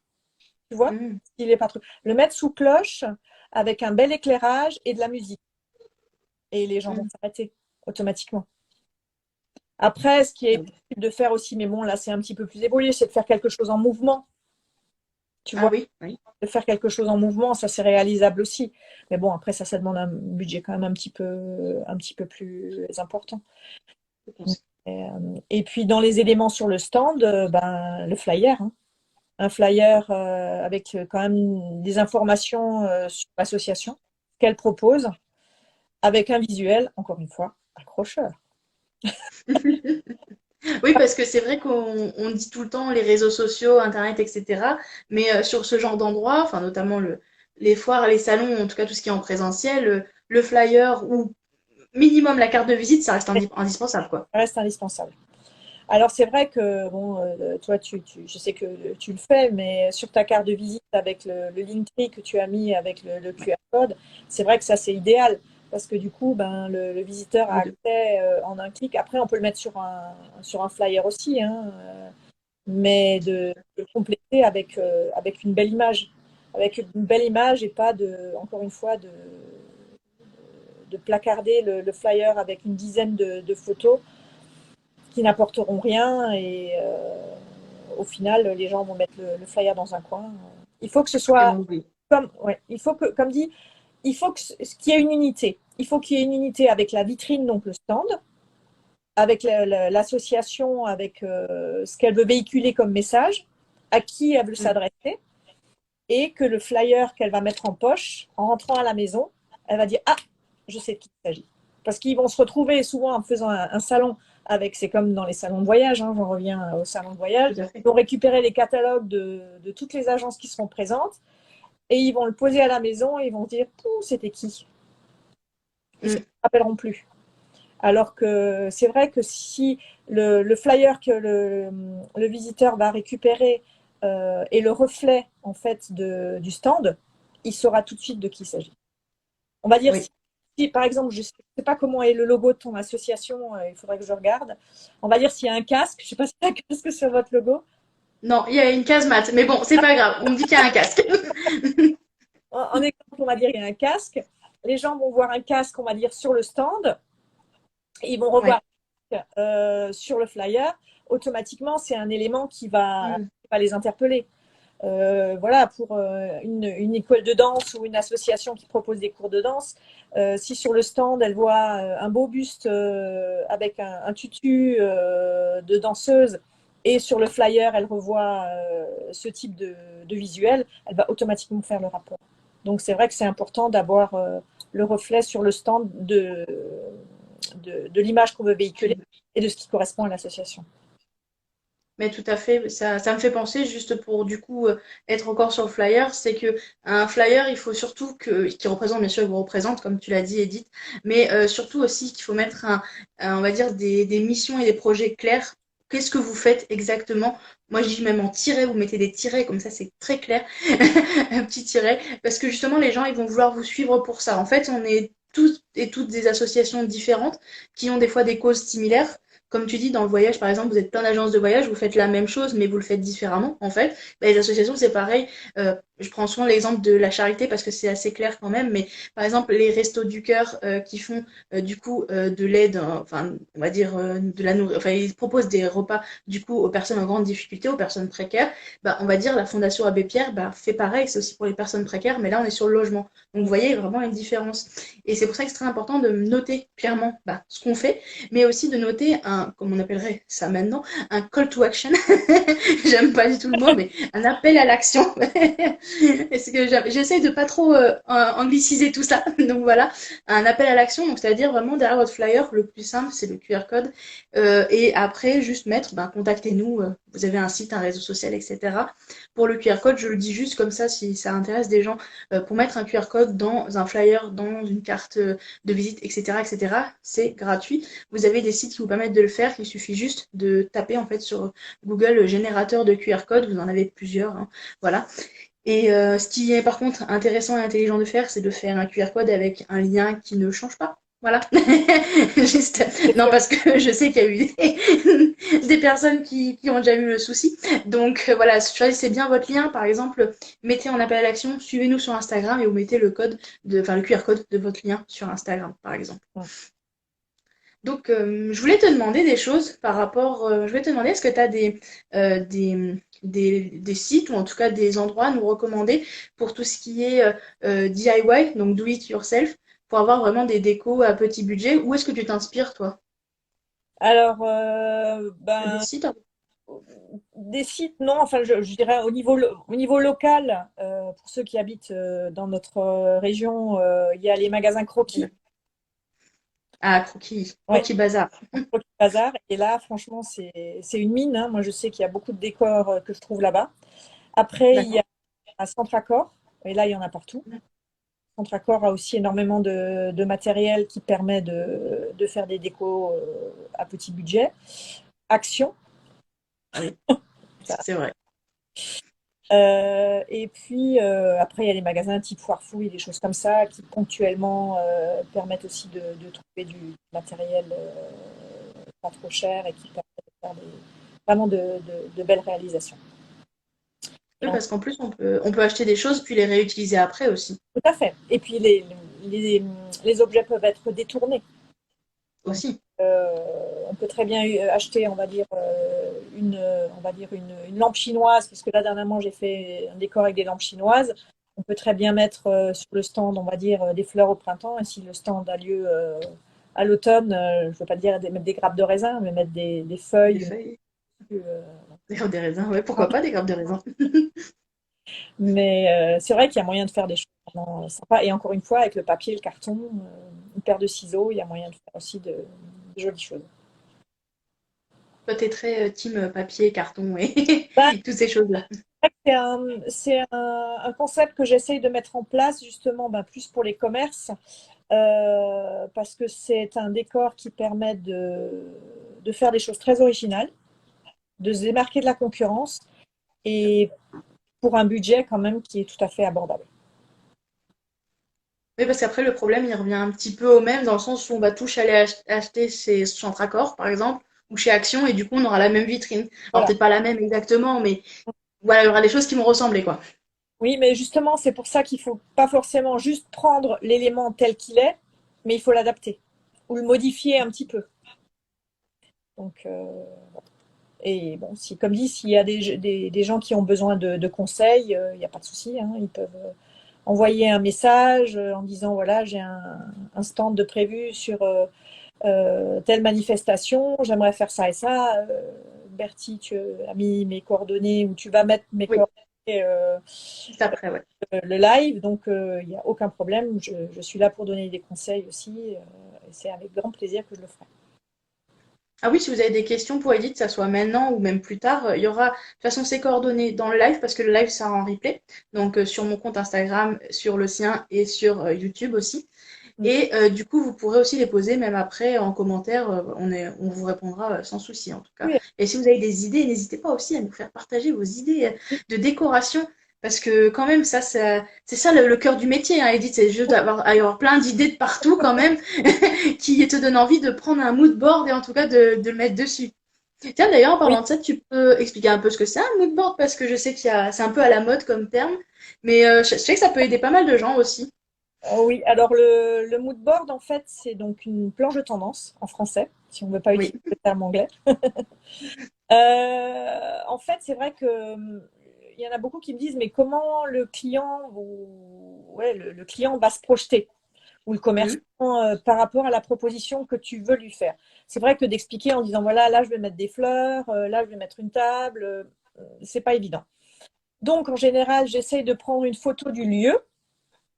tu vois, Mm. il est pas trop. Le mettre sous cloche avec un bel éclairage et de la musique. Et les gens vont Mm. s'arrêter automatiquement. Après, ce qui est Ah oui. possible de faire aussi, mais bon, là, c'est un petit peu plus évolué, c'est de faire quelque chose en mouvement. Tu Ah vois, oui, oui. de faire quelque chose en mouvement, ça c'est réalisable aussi. Mais bon, après, ça demande un budget quand même un petit peu plus important. Je pense. Et puis, dans les éléments sur le stand, ben, le flyer, hein. Un flyer avec quand même des informations sur l'association, ce qu'elle propose, avec un visuel, encore une fois, accrocheur. Oui, parce que c'est vrai qu'on dit tout le temps les réseaux sociaux, Internet, etc. Mais sur ce genre d'endroit, enfin notamment les foires, les salons, en tout cas tout ce qui est en présentiel, le flyer ou minimum la carte de visite, ça reste indispensable, quoi. Ça reste indispensable. Alors c'est vrai que bon, toi, je sais que tu le fais, mais sur ta carte de visite avec le Linktree que tu as mis avec le QR code, c'est vrai que ça c'est idéal parce que du coup, ben, le visiteur a Les deux. accès en un clic. Après, on peut le mettre sur un flyer aussi, hein, mais de le compléter avec une belle image. Avec une belle image et pas encore une fois, de placarder le flyer avec une dizaine de photos qui n'apporteront rien et au final, les gens vont mettre le flyer dans un coin. Il faut que ce Et soit bon, oui. comme, ouais, il faut que, comme dit, il faut qu'il y ait une unité. Il faut qu'il y ait une unité avec la vitrine, donc le stand, avec l'association, avec ce qu'elle veut véhiculer comme message, à qui elle veut Mm. s'adresser, et que le flyer qu'elle va mettre en poche, en rentrant à la maison, elle va dire ah, je sais de qui il s'agit. Parce qu'ils vont se retrouver souvent en faisant un salon avec, c'est comme dans les salons de voyage, hein, j'en reviens au salon de voyage, Tout à ils fait. vont récupérer les catalogues de toutes les agences qui seront présentes et ils vont le poser à la maison et ils vont dire c'était qui. Ils ne se Mm. rappelleront plus. Alors que c'est vrai que si le flyer que le visiteur va récupérer est le reflet en fait du stand, il saura tout de suite de qui il s'agit. On va dire Oui. si, par exemple, je ne sais pas comment est le logo de ton association, il faudrait que je regarde. On va dire s'il y a un casque, je ne sais pas s'il y a un casque sur votre logo. Non, il y a une case mat, mais bon, c'est pas grave. On me dit qu'il y a un casque. En exemple, on va dire qu'il y a un casque. Les gens vont voir un casque, on va dire, sur le stand. Et ils vont revoir Ouais. sur le flyer. Automatiquement, c'est un élément Mm. qui va les interpeller. Voilà, pour une école de danse ou une association qui propose des cours de danse, si sur le stand elle voit un beau buste avec un tutu de danseuse et sur le flyer elle revoit ce type de visuel, elle va automatiquement faire le rapport. Donc c'est vrai que c'est important d'avoir le reflet sur le stand de l'image qu'on veut véhiculer et de ce qui correspond à l'association. Mais tout à fait, ça me fait penser juste pour du coup être encore sur le flyer, c'est que un flyer, il faut surtout qu'il représente, bien sûr, il vous représente, comme tu l'as dit, Edith, mais surtout aussi qu'il faut mettre on va dire des missions et des projets clairs. Qu'est-ce que vous faites exactement? Moi, je dis même en tiret, vous mettez des tirets, comme ça c'est très clair, un petit tiret, parce que justement les gens ils vont vouloir vous suivre pour ça. En fait, on est tous et toutes des associations différentes qui ont des fois des causes similaires. Comme tu dis, dans le voyage, par exemple, vous êtes plein d'agences de voyage, vous faites la même chose, mais vous le faites différemment, en fait. Bah, les associations, c'est pareil. Je prends souvent l'exemple de la charité parce que c'est assez clair quand même, mais par exemple, les restos du cœur qui font du coup de l'aide, enfin, on va dire de la nourriture, enfin, ils proposent des repas du coup aux personnes en grande difficulté, aux personnes précaires. Bah, on va dire la Fondation Abbé Pierre bah, fait pareil, c'est aussi pour les personnes précaires, mais là, on est sur le logement. Donc, vous voyez, il y a vraiment une différence. Et c'est pour ça que c'est très important de noter clairement bah, ce qu'on fait mais aussi de noter comme on appellerait ça maintenant, un call to action. J'aime pas du tout le mot, mais un appel à l'action. Est-ce que j'essaye de pas trop angliciser tout ça. Donc voilà, un appel à l'action. Donc c'est-à-dire vraiment derrière votre flyer, le plus simple, c'est le QR code. Et après, juste mettre, ben, contactez-nous. Vous avez un site, un réseau social, etc. Pour le QR code, je le dis juste comme ça si ça intéresse des gens. Pour mettre un QR code dans un flyer, dans une carte de visite, etc., etc., c'est gratuit. Vous avez des sites qui vous permettent de le faire. Il suffit juste de taper en fait sur Google générateur de QR code. Vous en avez plusieurs. Hein. Voilà. Et ce qui est par contre intéressant et intelligent de faire, c'est de faire un QR code avec un lien qui ne change pas. Voilà. Juste. Non, parce que je sais qu'il y a eu des personnes qui ont déjà eu le souci. Donc voilà, choisissez bien votre lien. Par exemple, mettez en appel à l'action, suivez-nous sur Instagram et vous mettez le QR code de votre lien sur Instagram, par exemple. Ouais. Donc, je voulais te demander des choses par rapport. Je voulais te demander, est-ce que tu as des sites ou en tout cas des endroits à nous recommander pour tout ce qui est DIY, donc do it yourself, pour avoir vraiment des décos à petit budget? Où est-ce que tu t'inspires, toi? Alors, T'as des ben, sites? des sites, non, enfin, je dirais au niveau local, pour ceux qui habitent dans notre région, il y a les magasins Croquis. Ah, Croquis, Ouais, Croquis Bazar. Croquis Bazar. Et là, franchement, c'est une mine, hein. Moi, je sais qu'il y a beaucoup de décors que je trouve là-bas. Après, il y D'accord. a Centracor. Et là, il y en a partout. Centracor a aussi énormément de matériel qui permet de faire des décos à petit budget. Action. Ah oui, c'est vrai. Et puis après, il y a des magasins type Foire Fouille, des choses comme ça, qui ponctuellement permettent aussi de trouver du matériel pas trop cher et qui permettent de faire vraiment de belles réalisations. Et Oui, parce qu'en plus, on peut acheter des choses puis les réutiliser après aussi. tout à fait. Et puis les, les objets peuvent être détournés. Donc, Aussi. on peut très bien acheter, on va dire une lampe chinoise, parce que là, dernièrement, j'ai fait un décor avec des lampes chinoises. On peut très bien mettre sur le stand, on va dire, des fleurs au printemps. Et si le stand a lieu à l'automne, je ne veux pas dire mettre des grappes de raisin, mais mettre des Des feuilles. feuilles, euh, des raisins, ouais, pourquoi pas des grappes de raisin. mais c'est vrai qu'il y a moyen de faire des choses vraiment sympas. Et encore une fois, avec le papier, le carton, une paire de ciseaux, il y a moyen de faire aussi de jolies choses. Toi, t'es très team papier, carton et Ben, toutes ces choses-là. c'est un concept que j'essaye de mettre en place justement ben, plus pour les commerces parce que c'est un décor qui permet de faire des choses très originales, de se démarquer de la concurrence et pour un budget quand même qui est tout à fait abordable. Oui, parce qu'après, le problème, il revient un petit peu au même, dans le sens où on va tous aller acheter chez Centracor, par exemple, ou chez Action, et du coup, on aura la même vitrine. Alors, Voilà. peut-être pas la même exactement, mais voilà, il y aura des choses qui vont ressembler, quoi. Oui, mais justement, c'est pour ça qu'il ne faut pas forcément juste prendre l'élément tel qu'il est, mais il faut l'adapter ou le modifier un petit peu. Donc, et bon, si, comme dit, s'il y a des gens qui ont besoin de conseils, il n'y a pas de souci, hein, ils peuvent envoyer un message en disant voilà, j'ai un stand de prévu sur telle manifestation, j'aimerais faire ça et ça. Bertie, tu as mis mes coordonnées ou tu vas mettre mes Oui, coordonnées juste après, ouais. le live, donc il n'y a aucun problème. Je suis là pour donner des conseils aussi. Et c'est avec grand plaisir que je le ferai. Ah oui, si vous avez des questions pour Edith, que ça soit maintenant ou même plus tard, il y aura de toute façon ses coordonnées dans le live parce que le live sera en replay. Donc sur mon compte Instagram, sur le sien et sur YouTube aussi. Mm. Et du coup, vous pourrez aussi les poser même après en commentaire. On vous répondra sans souci en tout cas. Oui, Et si vous avez des idées, n'hésitez pas aussi à nous faire partager vos idées de décoration. Parce que quand même, c'est ça le cœur du métier, hein, Edith, c'est juste avoir plein d'idées de partout quand même qui te donnent envie de prendre un mood board et en tout cas de le mettre dessus. Tiens, d'ailleurs, en oui. parlant de ça, tu peux expliquer un peu ce que c'est un mood board parce que je sais c'est un peu à la mode comme terme, mais je sais que ça peut aider pas mal de gens aussi. Oh oui, alors le mood board, en fait, c'est donc une planche de tendance en français, si on ne veut pas Oui. utiliser le terme anglais. En fait, c'est vrai que il y en a beaucoup qui me disent, mais comment le client ouais, le client va se projeter ou le commerçant Mhm. par rapport à la proposition que tu veux lui faire. C'est vrai que d'expliquer en disant, voilà, là, je vais mettre des fleurs, là, je vais mettre une table, c'est pas évident. Donc, en général, j'essaye de prendre une photo du lieu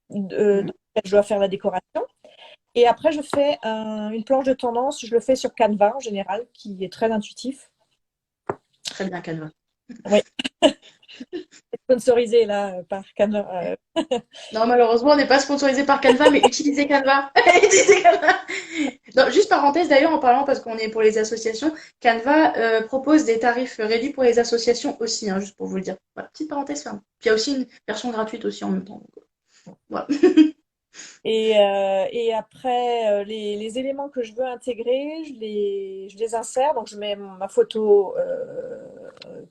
Mhm. dans lequel je dois faire la décoration. Et après, je fais une planche de tendance. Je le fais sur Canva en général, qui est très intuitif. Très bien, Canva. Oui, sponsorisé là par Canva. Non, malheureusement, on n'est pas sponsorisé par Canva, mais utilisez Canva. Utilisez Canva. Non, juste parenthèse d'ailleurs, en parlant, parce qu'on est pour les associations, Canva propose des tarifs réduits pour les associations aussi, hein, juste pour vous le dire. Voilà, petite parenthèse ferme. Puis il y a aussi une version gratuite aussi en même temps. Donc, voilà. Et après, les éléments que je veux intégrer, je les insère. Donc, je mets ma photo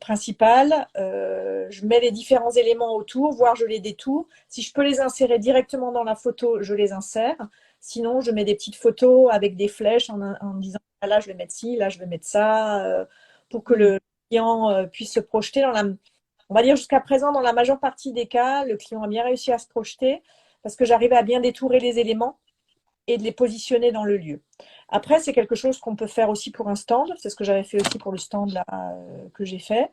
principale, je mets les différents éléments autour, voire je les détourne. Si je peux les insérer directement dans la photo, je les insère. Sinon, je mets des petites photos avec des flèches en disant, ah, là, je vais mettre ci, là, je vais mettre ça, pour que Mm. le client puisse se projeter dans la... On va dire jusqu'à présent, dans la majeure partie des cas, le client a bien réussi à se projeter parce que j'arrive à bien détourer les éléments et de les positionner dans le lieu. Après, c'est quelque chose qu'on peut faire aussi pour un stand. C'est ce que j'avais fait aussi pour le stand là, que j'ai fait.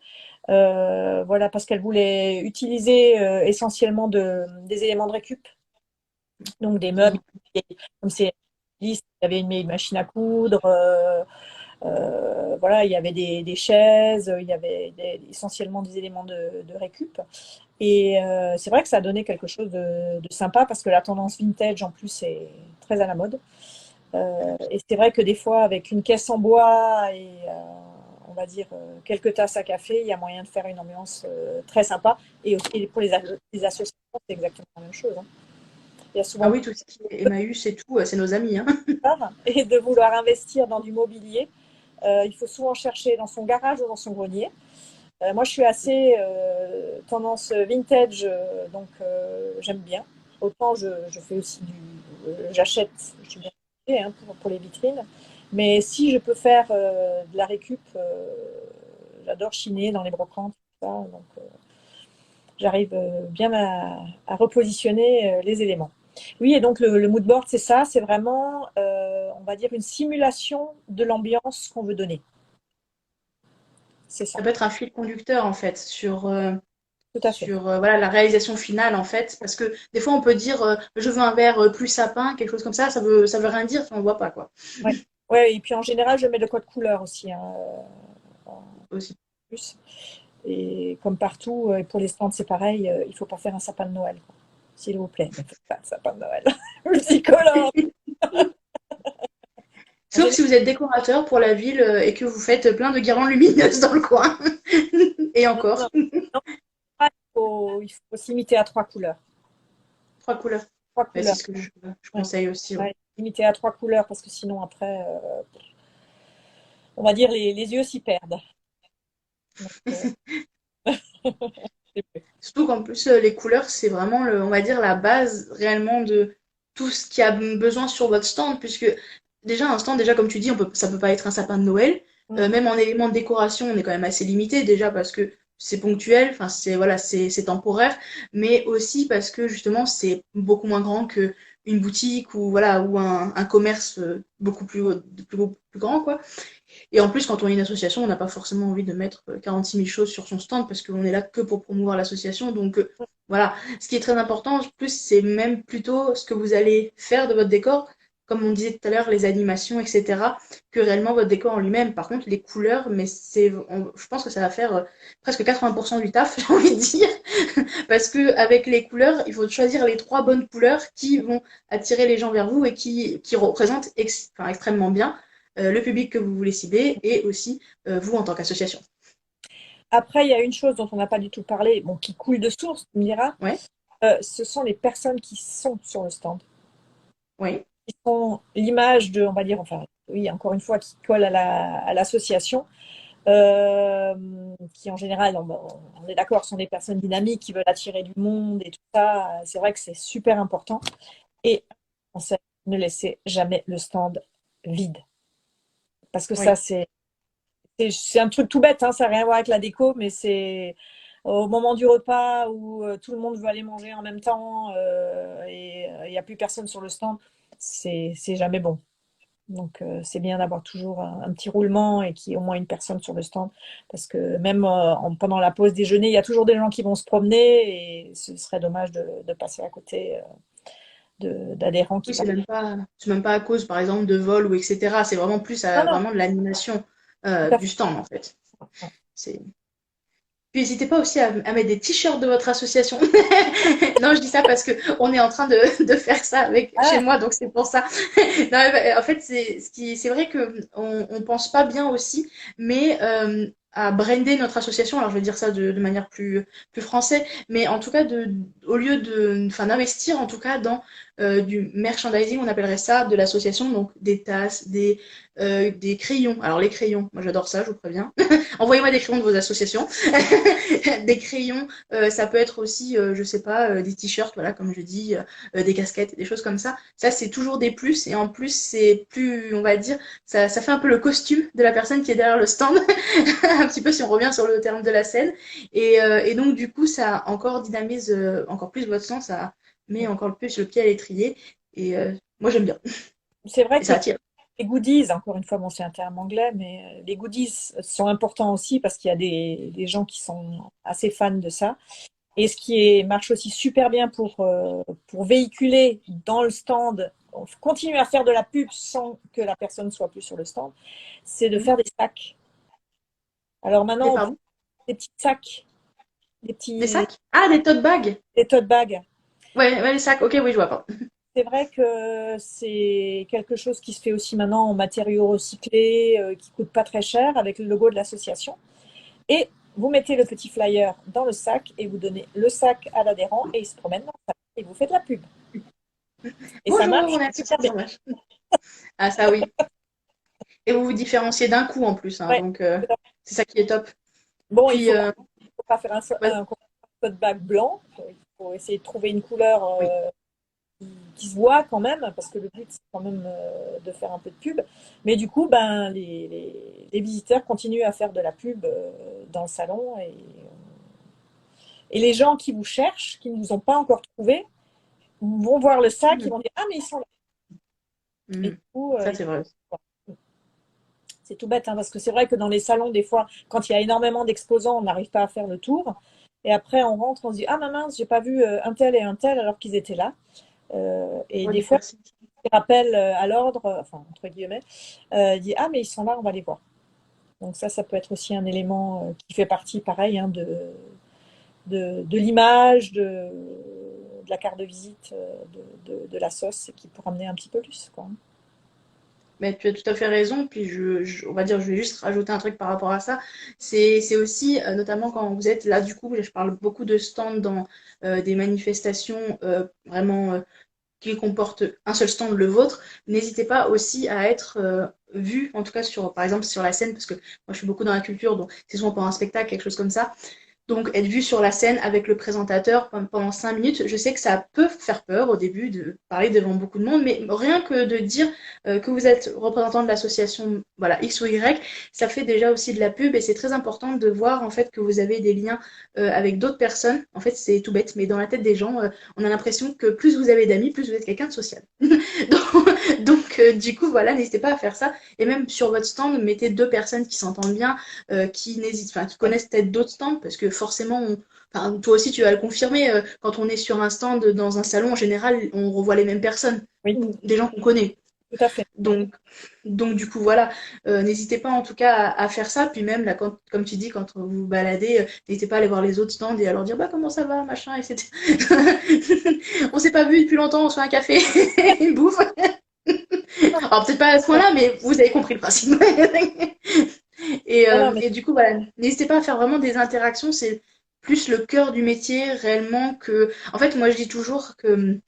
Voilà, parce qu'elle voulait utiliser essentiellement des éléments de récup, donc des meubles. Comme c'est lisse, il y avait une machine à coudre, voilà, il y avait des chaises, il y avait essentiellement des éléments de récup. Et c'est vrai que ça a donné quelque chose de sympa parce que la tendance vintage en plus est très à la mode. Et c'est vrai que des fois, avec une caisse en bois et on va dire quelques tasses à café, il y a moyen de faire une ambiance très sympa. Et aussi pour les associations, c'est exactement la même chose, hein. Il y a Ah souvent oui, tout ce qui est Emmaüs et tout, c'est nos amis, hein. peur et de vouloir investir dans du mobilier. Il faut souvent chercher dans son garage ou dans son grenier. Moi, je suis assez tendance vintage, donc j'aime bien. Autant je fais aussi j'achète, je suis bien obligée, hein, pour les vitrines. Mais si je peux faire de la récup, j'adore chiner dans les brocantes, tout ça, donc j'arrive bien à repositionner les éléments. Oui, et donc le mood board, c'est ça, c'est vraiment, on va dire, une simulation de l'ambiance qu'on veut donner. C'est ça, Ça peut être un fil conducteur en fait tout à fait. voilà, la réalisation finale en fait. Parce que des fois on peut dire je veux un verre plus sapin, quelque chose comme ça veut rien dire si on ne le voit pas quoi. Ouais. Ouais, et puis en général, je mets le code couleur aussi, hein, en Aussi. plus. Et comme partout, et pour les stands, c'est pareil, il ne faut pas faire un sapin de Noël, quoi. S'il vous plaît, ne faites pas un sapin de Noël. Multicolore. En Sauf général, si vous êtes décorateur pour la ville et que vous faites plein de guirlandes lumineuses dans le coin. Et non, non, encore, non, il faut se limiter à trois couleurs. trois couleurs. Trois Ouais, c'est couleurs. ce que je Ouais. conseille aussi. Ouais. Ouais, limiter à trois couleurs parce que sinon, après, on va dire les yeux s'y perdent. Donc, Surtout qu'en plus, les couleurs, c'est vraiment, on va dire, la base réellement de tout ce qui a besoin sur votre stand, puisque déjà, un stand, déjà, comme tu dis, ça peut pas être un sapin de Noël. Même en éléments de décoration, on est quand même assez limité, déjà parce que c'est ponctuel, enfin, voilà, c'est temporaire, mais aussi parce que justement, c'est beaucoup moins grand que une boutique ou voilà, ou un commerce beaucoup plus grand, quoi. Et en plus, quand on est une association, on n'a pas forcément envie de mettre 46 000 choses sur son stand parce qu'on est là que pour promouvoir l'association. Donc voilà, ce qui est très important, en plus, c'est même plutôt ce que vous allez faire de votre décor, comme on disait tout à l'heure, les animations, etc., que réellement votre décor en lui-même. Par contre, les couleurs, mais je pense que ça va faire presque 80% du taf, j'ai envie de dire, parce que avec les couleurs, il faut choisir les trois bonnes couleurs qui vont attirer les gens vers vous et qui représentent enfin, extrêmement bien le public que vous voulez cibler et aussi vous en tant qu'association. Après, il y a une chose dont on n'a pas du tout parlé, bon, qui coule de source, tu me diras, Ouais, ce sont les personnes qui sont sur le stand, oui, qui sont l'image de, on va dire, enfin, oui, encore une fois, qui colle à l'association, qui en général, on est d'accord, sont des personnes dynamiques qui veulent attirer du monde et tout ça. C'est vrai que c'est super important. Et on sait, ne laissez jamais le stand vide. Parce que ça, oui. c'est un truc tout bête, hein, ça n'a rien à voir avec la déco, mais c'est au moment du repas où tout le monde veut aller manger en même temps et il n'y a plus personne sur le stand, c'est jamais bon. Donc c'est bien d'avoir toujours un petit roulement et qu'il y ait au moins une personne sur le stand. Parce que même pendant la pause déjeuner, il y a toujours des gens qui vont se promener et ce serait dommage de passer à côté d'adhérents qui Oui, passent. c'est même pas à cause, par exemple, de vol ou etc. C'est vraiment plus Non, non, vraiment de l'animation tout à du fait. stand, en fait. C'est... Puis n'hésitez pas aussi à mettre des t-shirts de votre association. Non, je dis ça parce que on est en train de faire ça avec chez Ah, moi, donc c'est pour ça. Non, en fait, c'est vrai que on pense pas bien aussi, mais à brander notre association. Alors je vais dire ça de manière plus français, mais en tout cas au lieu enfin d'investir en tout cas dans du merchandising, on appellerait ça de l'association, donc des tasses, des crayons. Alors les crayons, moi j'adore ça, je vous préviens. Envoyez-moi des crayons de vos associations. Des crayons, ça peut être aussi, je sais pas, des t-shirts, voilà, comme je dis, des casquettes, des choses comme ça. Ça, c'est toujours des plus, et en plus, c'est plus, on va dire, ça fait un peu le costume de la personne qui est derrière le stand, un petit peu si on revient sur le terme de la scène. Et donc, du coup, ça encore dynamise encore plus votre stand, ça met encore plus le pied à l'étrier. Et moi, j'aime bien. C'est vrai Et que ça attire. les goodies, encore une fois, bon, c'est un terme anglais, mais les goodies sont importants aussi parce qu'il y a des gens qui sont assez fans de ça. Et ce qui marche aussi super bien pour véhiculer dans le stand, continuer à faire de la pub sans que la personne soit plus sur le stand, c'est de faire des sacs. Alors Des, maintenant, on prend pardon? des petits sacs, des Des petits sacs? Ah, des tote bags? des tote bags. Ouais, ouais, les sacs. Ok, oui, je vois pas. C'est vrai que c'est quelque chose qui se fait aussi maintenant en matériaux recyclés, qui ne coûte pas très cher, avec le logo de l'association. Et vous mettez le petit flyer dans le sac et vous donnez le sac à l'adhérent et il se promène dans le sac et vous faites la pub. Et ça Bonjour, marche on est super bien. association vache. Ah, ça oui. Et vous vous différenciez d'un coup en plus, hein, Ouais. donc c'est ça qui est top. Bon, il ne Puis, faut pas faire ouais, un tote bag blanc. Il faut essayer de trouver une couleur oui. qui se voit quand même, parce que le but, c'est quand même de faire un peu de pub. Mais du coup, ben, les visiteurs continuent à faire de la pub dans le salon. Et les gens qui vous cherchent, qui ne vous ont pas encore trouvé, vont voir le sac, ils Mhm. vont dire: ah, mais ils sont là. Et du Mhm. coup, Ça, c'est vrai. c'est tout bête, hein, parce que c'est vrai que dans les salons, des fois, quand il y a énormément d'exposants, on n'arrive pas à faire le tour. Et après, on rentre, on se dit: ah, mince, j'ai pas vu un tel et un tel alors qu'ils étaient là. Et Ouais, des des fois, personnes. ils rappellent à l'ordre, enfin, entre guillemets, il dit: ah, mais ils sont là, on va les voir. Donc ça peut être aussi un élément qui fait partie, pareil, hein, de l'image, de la carte de visite de la sauce, et qui peut ramener un petit peu plus, quoi. Mais tu as tout à fait raison. Puis on va dire, je vais juste rajouter un truc par rapport à ça. C'est aussi, notamment quand vous êtes là, du coup, je parle beaucoup de stands dans des manifestations vraiment qui comportent un seul stand, le vôtre. N'hésitez pas aussi à être vu, en tout cas sur, par exemple, sur la scène, parce que moi je suis beaucoup dans la culture, donc c'est souvent pour un spectacle, quelque chose comme ça. Donc, être vu sur la scène avec le présentateur pendant 5 minutes, je sais que ça peut faire peur au début de parler devant beaucoup de monde, mais rien que de dire que vous êtes représentant de l'association voilà, X ou Y, ça fait déjà aussi de la pub et c'est très important de voir en fait que vous avez des liens avec d'autres personnes. En fait, c'est tout bête, mais dans la tête des gens, on a l'impression que plus vous avez d'amis, plus vous êtes quelqu'un de social. Donc, du coup, voilà, n'hésitez pas à faire ça. Et même sur votre stand, mettez deux personnes qui s'entendent bien, qui Ouais. connaissent peut-être d'autres stands, parce que forcément, enfin, toi aussi tu vas le confirmer, quand on est sur un stand dans un salon, en général, on revoit les mêmes personnes, Oui, ou des gens qu'on connaît. tout à fait. Donc, donc du coup, voilà, n'hésitez pas en tout cas à faire ça. Puis même, là, comme tu dis, quand vous vous baladez, n'hésitez pas à aller voir les autres stands et à leur dire, bah, comment ça va, machin, etc. On s'est pas vu depuis longtemps, on se fait un café, une bouffe. Alors, peut-être pas à ce point-là, mais vous avez compris le principe. Et, Non, non, euh, mais et du coup, voilà, n'hésitez pas à faire vraiment des interactions. C'est plus le cœur du métier réellement que. En fait, moi, je dis toujours que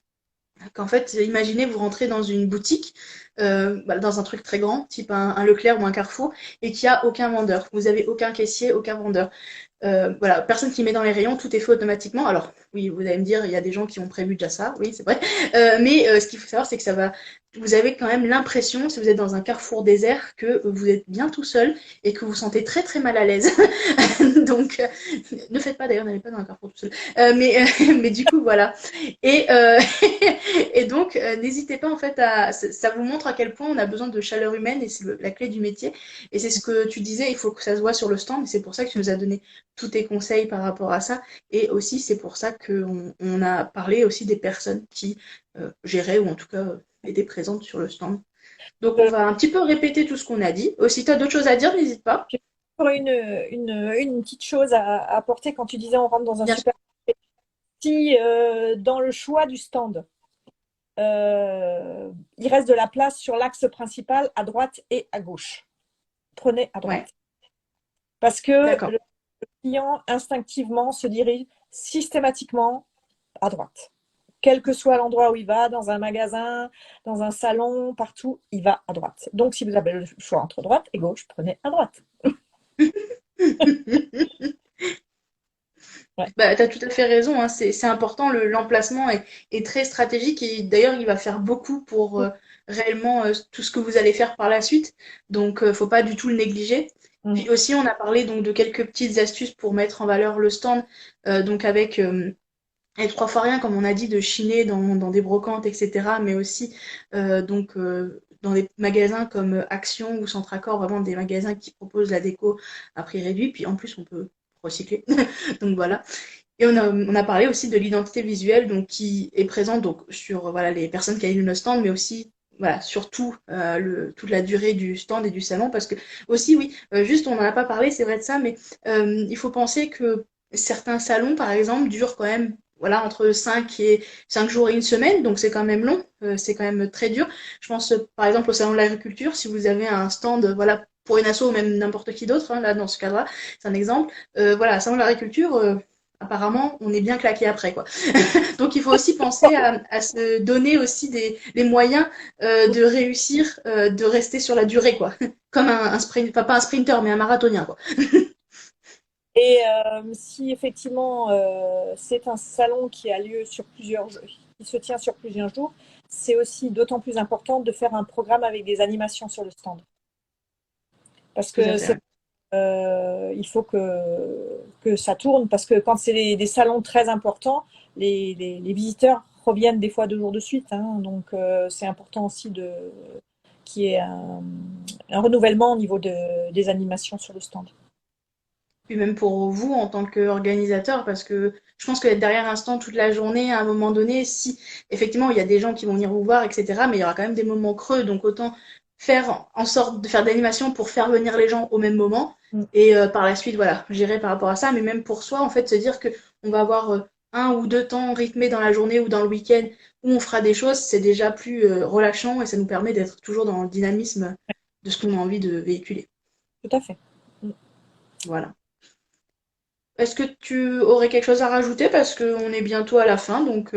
qu'en fait, imaginez, vous rentrez dans une boutique, dans un truc très grand, type un Leclerc ou un Carrefour, et qu'il n'y a aucun vendeur. Vous avez aucun caissier, aucun vendeur. Voilà, personne qui met dans les rayons, tout est fait automatiquement. Alors, oui, vous allez me dire, il y a des gens qui ont prévu déjà ça, oui, c'est vrai. Mais ce qu'il faut savoir, c'est que ça va. Vous avez quand même l'impression, si vous êtes dans un carrefour désert, que vous êtes bien tout seul et que vous vous sentez très très mal à l'aise. Donc, ne faites pas d'ailleurs, n'allez pas dans un carrefour tout seul. Mais du coup, voilà. Et, et donc, n'hésitez pas en fait à. Ça vous montre à quel point on a besoin de chaleur humaine et c'est la clé du métier. Et c'est ce que tu disais, il faut que ça se voit sur le stand. Et c'est pour ça que tu nous as donné tous tes conseils par rapport à ça. Et aussi, c'est pour ça qu'on a parlé aussi des personnes qui géraient ou en tout cas étaient présentes sur le stand. Donc, on je- va un petit peu répéter tout ce qu'on a dit. Si tu as d'autres choses à dire, n'hésite pas. j'ai encore une petite chose à apporter quand tu disais on rentre dans un Bien sûr. super. Si dans le choix du stand, il reste de la place sur l'axe principal à droite et à gauche, prenez à Ouais. droite. Parce que D'accord. le client, instinctivement, se dirige systématiquement à droite. Quel que soit l'endroit où il va, dans un magasin, dans un salon, partout, il va à droite. Donc, si vous avez le choix entre droite et gauche, prenez à droite. Ouais. Bah, tu as tout à fait raison, hein. C'est important, l'emplacement est très stratégique et d'ailleurs il va faire beaucoup pour réellement tout ce que vous allez faire par la suite. Donc faut pas du tout le négliger. Mm. Puis aussi on a parlé donc de quelques petites astuces pour mettre en valeur le stand, donc avec les trois fois rien, comme on a dit, de chiner dans des brocantes, etc. Mais aussi dans des magasins comme Action ou Centracor, vraiment des magasins qui proposent la déco à prix réduit. Puis en plus on peut recycler. Donc voilà. Et on a parlé aussi de l'identité visuelle donc, qui est présente donc, sur voilà, les personnes qui alignent le stand, mais aussi voilà, surtout toute la durée du stand et du salon. Parce que aussi, oui, juste on n'en a pas parlé, c'est vrai de ça, mais il faut penser que certains salons, par exemple, durent quand même voilà, entre 5 jours et une semaine, donc c'est quand même long, c'est quand même très dur. Je pense par exemple au salon de l'agriculture, si vous avez un stand, voilà, pour une asso ou même n'importe qui d'autre, hein, là dans ce cas-là, c'est un exemple. Voilà, salon de l'agriculture, apparemment, on est bien claqué après, quoi. Donc, il faut aussi penser à se donner aussi les moyens de réussir, de rester sur la durée, quoi. Comme un sprint, enfin, pas un sprinter, mais un marathonien, quoi. Et si effectivement c'est un salon qui a lieu sur plusieurs jours, qui se tient sur plusieurs jours, c'est aussi d'autant plus important de faire un programme avec des animations sur le stand. Parce Tout à que fait, ouais. il faut que ça tourne, parce que quand c'est des salons très importants, les visiteurs reviennent des fois 2 jours de suite, hein. Donc c'est important aussi qu'il y ait un renouvellement au niveau des animations sur le stand. Puis même pour vous en tant qu'organisateur, parce que je pense que être derrière un stand toute la journée, à un moment donné, si effectivement il y a des gens qui vont venir vous voir, etc., mais il y aura quand même des moments creux, donc autant faire en sorte de faire de l'animation pour faire venir les gens au même moment, Mm. et par la suite, voilà, gérer par rapport à ça, mais même pour soi, en fait, se dire que on va avoir un ou deux temps rythmés dans la journée ou dans le week-end où on fera des choses, c'est déjà plus relâchant et ça nous permet d'être toujours dans le dynamisme de ce qu'on a envie de véhiculer. Tout à fait. Mm. Voilà. Est-ce que tu aurais quelque chose à rajouter parce qu'on est bientôt à la fin, donc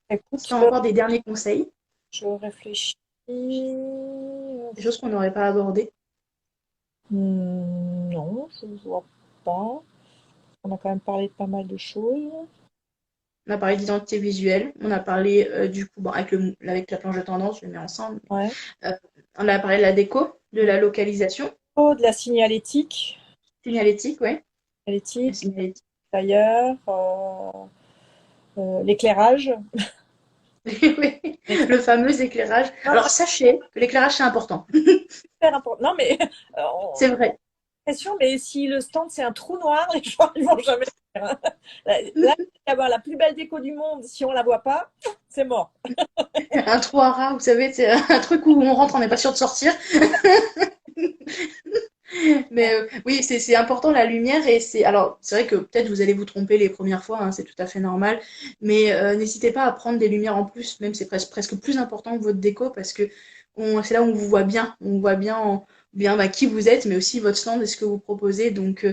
Écoute, si tu as encore des derniers conseils, je réfléchis. des choses qu'on n'aurait pas abordées. Non, je ne vois pas. On a quand même parlé de pas mal de choses. On a parlé d'identité visuelle, on a parlé du coup, bon, avec la planche de tendance, je le mets ensemble. Ouais. Euh, on a parlé de la déco, de la localisation, Oh, de la signalétique. signalétique, ouais. La Signalétique, signalétique. d'ailleurs, l'éclairage. Oui, le fameux éclairage. Non, Alors sachez que l'éclairage c'est important. super important. Non, mais C'est on a vrai. l'impression, mais si le stand c'est un trou noir, les gens ils vont jamais le faire, hein. Là, il peut y avoir la plus belle déco du monde, si on la voit pas, c'est mort. Un trou à rats, vous savez, c'est un truc où on rentre, on n'est pas sûr de sortir. Mais oui, c'est important la lumière et c'est alors c'est vrai que peut-être vous allez vous tromper les premières fois, hein, c'est tout à fait normal, mais n'hésitez pas à prendre des lumières en plus, même c'est presque plus important que votre déco parce que c'est là où on vous voit bien, on voit bien bah, qui vous êtes, mais aussi votre stand et ce que vous proposez. Donc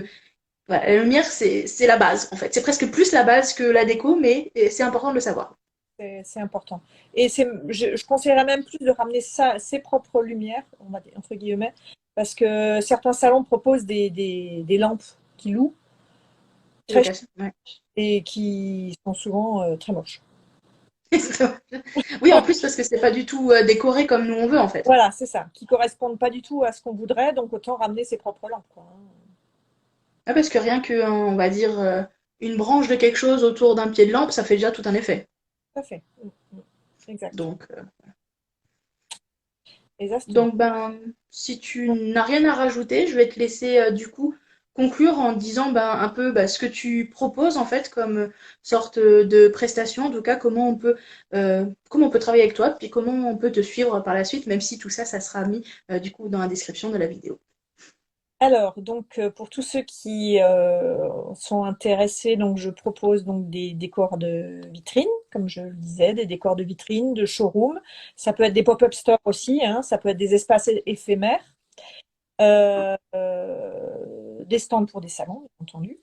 voilà, la lumière c'est la base en fait, c'est presque plus la base que la déco, mais c'est important de le savoir. C'est important. Et je conseillerais même plus de ramener ça, ses propres lumières, on va dire, entre guillemets, parce que certains salons proposent des lampes qui louent De très chères location, ouais. et qui sont souvent très moches. Oui, en plus parce que c'est pas du tout décoré comme nous on veut en fait. Voilà, c'est ça, qui correspondent pas du tout à ce qu'on voudrait, donc autant ramener ses propres lampes, quoi, hein. Ah, parce que rien que, on va dire, une branche de quelque chose autour d'un pied de lampe, ça fait déjà tout un effet. Tout à fait. Exact. Donc, Exactement. ben, si tu n'as rien à rajouter, je vais te laisser du coup conclure en disant ben, un peu ce que tu proposes en fait comme sorte de prestation, en tout cas comment on peut travailler avec toi, puis comment on peut te suivre par la suite, même si tout ça, ça sera mis du coup dans la description de la vidéo. Alors, donc, pour tous ceux qui sont intéressés, donc, je propose donc des décors de vitrine, comme je le disais, des décors de vitrine, de showroom. Ça peut être des pop-up stores aussi, hein, ça peut être des espaces éphémères. des stands pour des salons, bien entendu.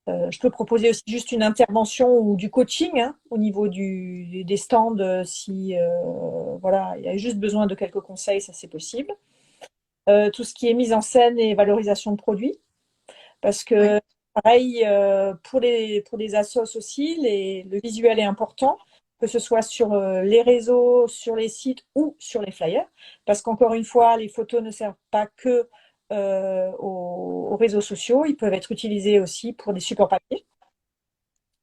Je peux proposer aussi juste une intervention ou du coaching hein, au niveau des stands si voilà, il y a juste besoin de quelques conseils, ça c'est possible. Tout ce qui est mise en scène et valorisation de produits, parce Oui. que pareil pour les assos aussi, le visuel est important, que ce soit sur les réseaux, sur les sites ou sur les flyers, parce qu'encore une fois, les photos ne servent pas que aux réseaux sociaux, ils peuvent être utilisés aussi pour des supports papier.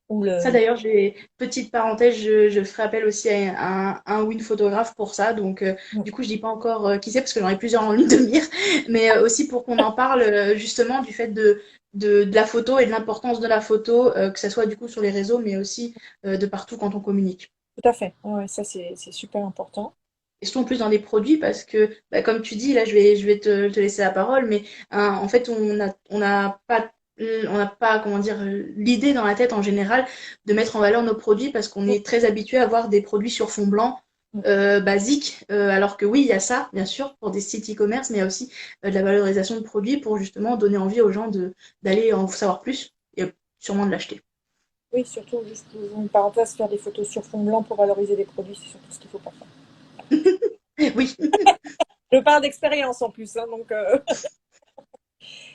Ou Ça le... d'ailleurs, j'ai petite parenthèse, je ferai appel aussi à un ou une photographe pour ça. Donc du coup, je dis pas encore qui c'est parce que j'en ai plusieurs en ligne de mire, mais aussi pour qu'on en parle justement du fait de la photo et de l'importance de la photo, que ça soit du coup sur les réseaux, mais aussi de partout quand on communique. Tout à fait, ouais, ça c'est super important. Et surtout en plus dans les produits parce que, bah, comme tu dis, là je vais te laisser la parole, mais hein, en fait on n'a pas, comment dire, l'idée dans la tête en général de mettre en valeur nos produits parce qu'on est très habitué à voir des produits sur fond blanc basiques, alors que oui, il y a ça, bien sûr, pour des sites e-commerce, mais il y a aussi de la valorisation de produits pour justement donner envie aux gens d'aller en savoir plus et sûrement de l'acheter. Oui, surtout, juste une parenthèse, faire des photos sur fond blanc pour valoriser les produits, c'est surtout ce qu'il ne faut pas faire. Oui, Je parle d'expérience en plus, hein, donc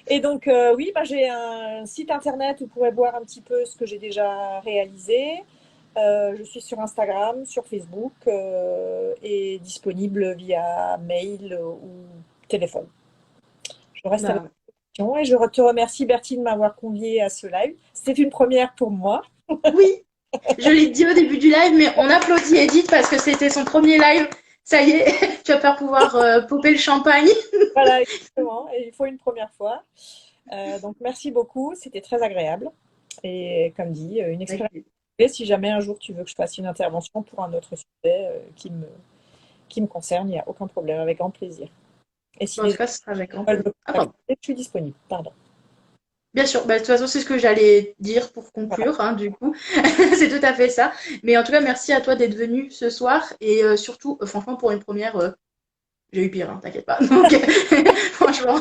et donc, oui, bah, j'ai un site internet où vous pourrez voir un petit peu ce que j'ai déjà réalisé. Je suis sur Instagram, sur Facebook et disponible via mail ou téléphone. Je reste à la bah, disposition et je te remercie, Bertine, de m'avoir conviée à ce live. C'était une première pour moi. oui. Je l'ai dit au début du live, mais on applaudit Edith parce que c'était son premier live. Ça y est, tu vas pas pouvoir popper le champagne. Voilà, exactement. Et il faut une première fois. Donc, merci beaucoup. C'était très agréable. Et comme dit, une expérience. Si jamais un jour tu veux que je fasse une intervention pour un autre sujet qui me concerne, il n'y a aucun problème, avec grand plaisir. Et si Bon, en les tout gens cas, ce sera avec grand veulent plaisir. me Ah, pardon. contacter, je suis disponible. Pardon. Bien sûr, bah, de toute façon, c'est ce que j'allais dire pour Voilà. conclure, hein, du coup. C'est tout à fait ça. Mais en tout cas, merci à toi d'être venu ce soir. Et surtout, franchement, pour une première, j'ai eu pire, hein, t'inquiète pas. Donc, franchement,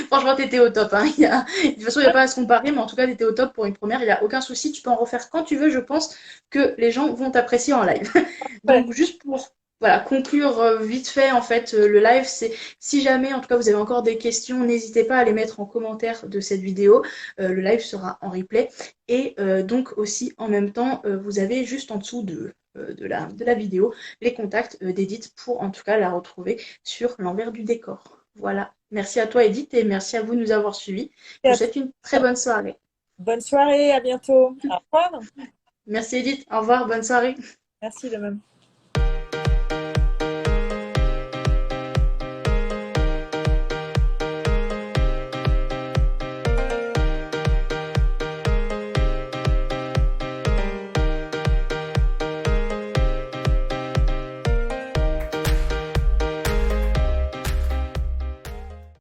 franchement, t'étais au top. Hein. De toute façon, il n'y a pas à se comparer, mais en tout cas, t'étais au top pour une première. Il n'y a aucun souci. Tu peux en refaire quand tu veux. Je pense que les gens vont t'apprécier en live. Ouais. Donc, juste pour voilà, conclure vite fait, en fait, le live, c'est si jamais, en tout cas, vous avez encore des questions, n'hésitez pas à les mettre en commentaire de cette vidéo. Le live sera en replay. Et donc, aussi, en même temps, vous avez juste en dessous de la vidéo les contacts d'Edith pour en tout cas la retrouver sur l'envers du décor. Voilà. Merci à toi Edith et merci à vous de nous avoir suivis. Je vous souhaite une très bonne soirée. Bonne soirée, à bientôt. Au revoir. Merci Edith, au revoir, bonne soirée. Merci de même.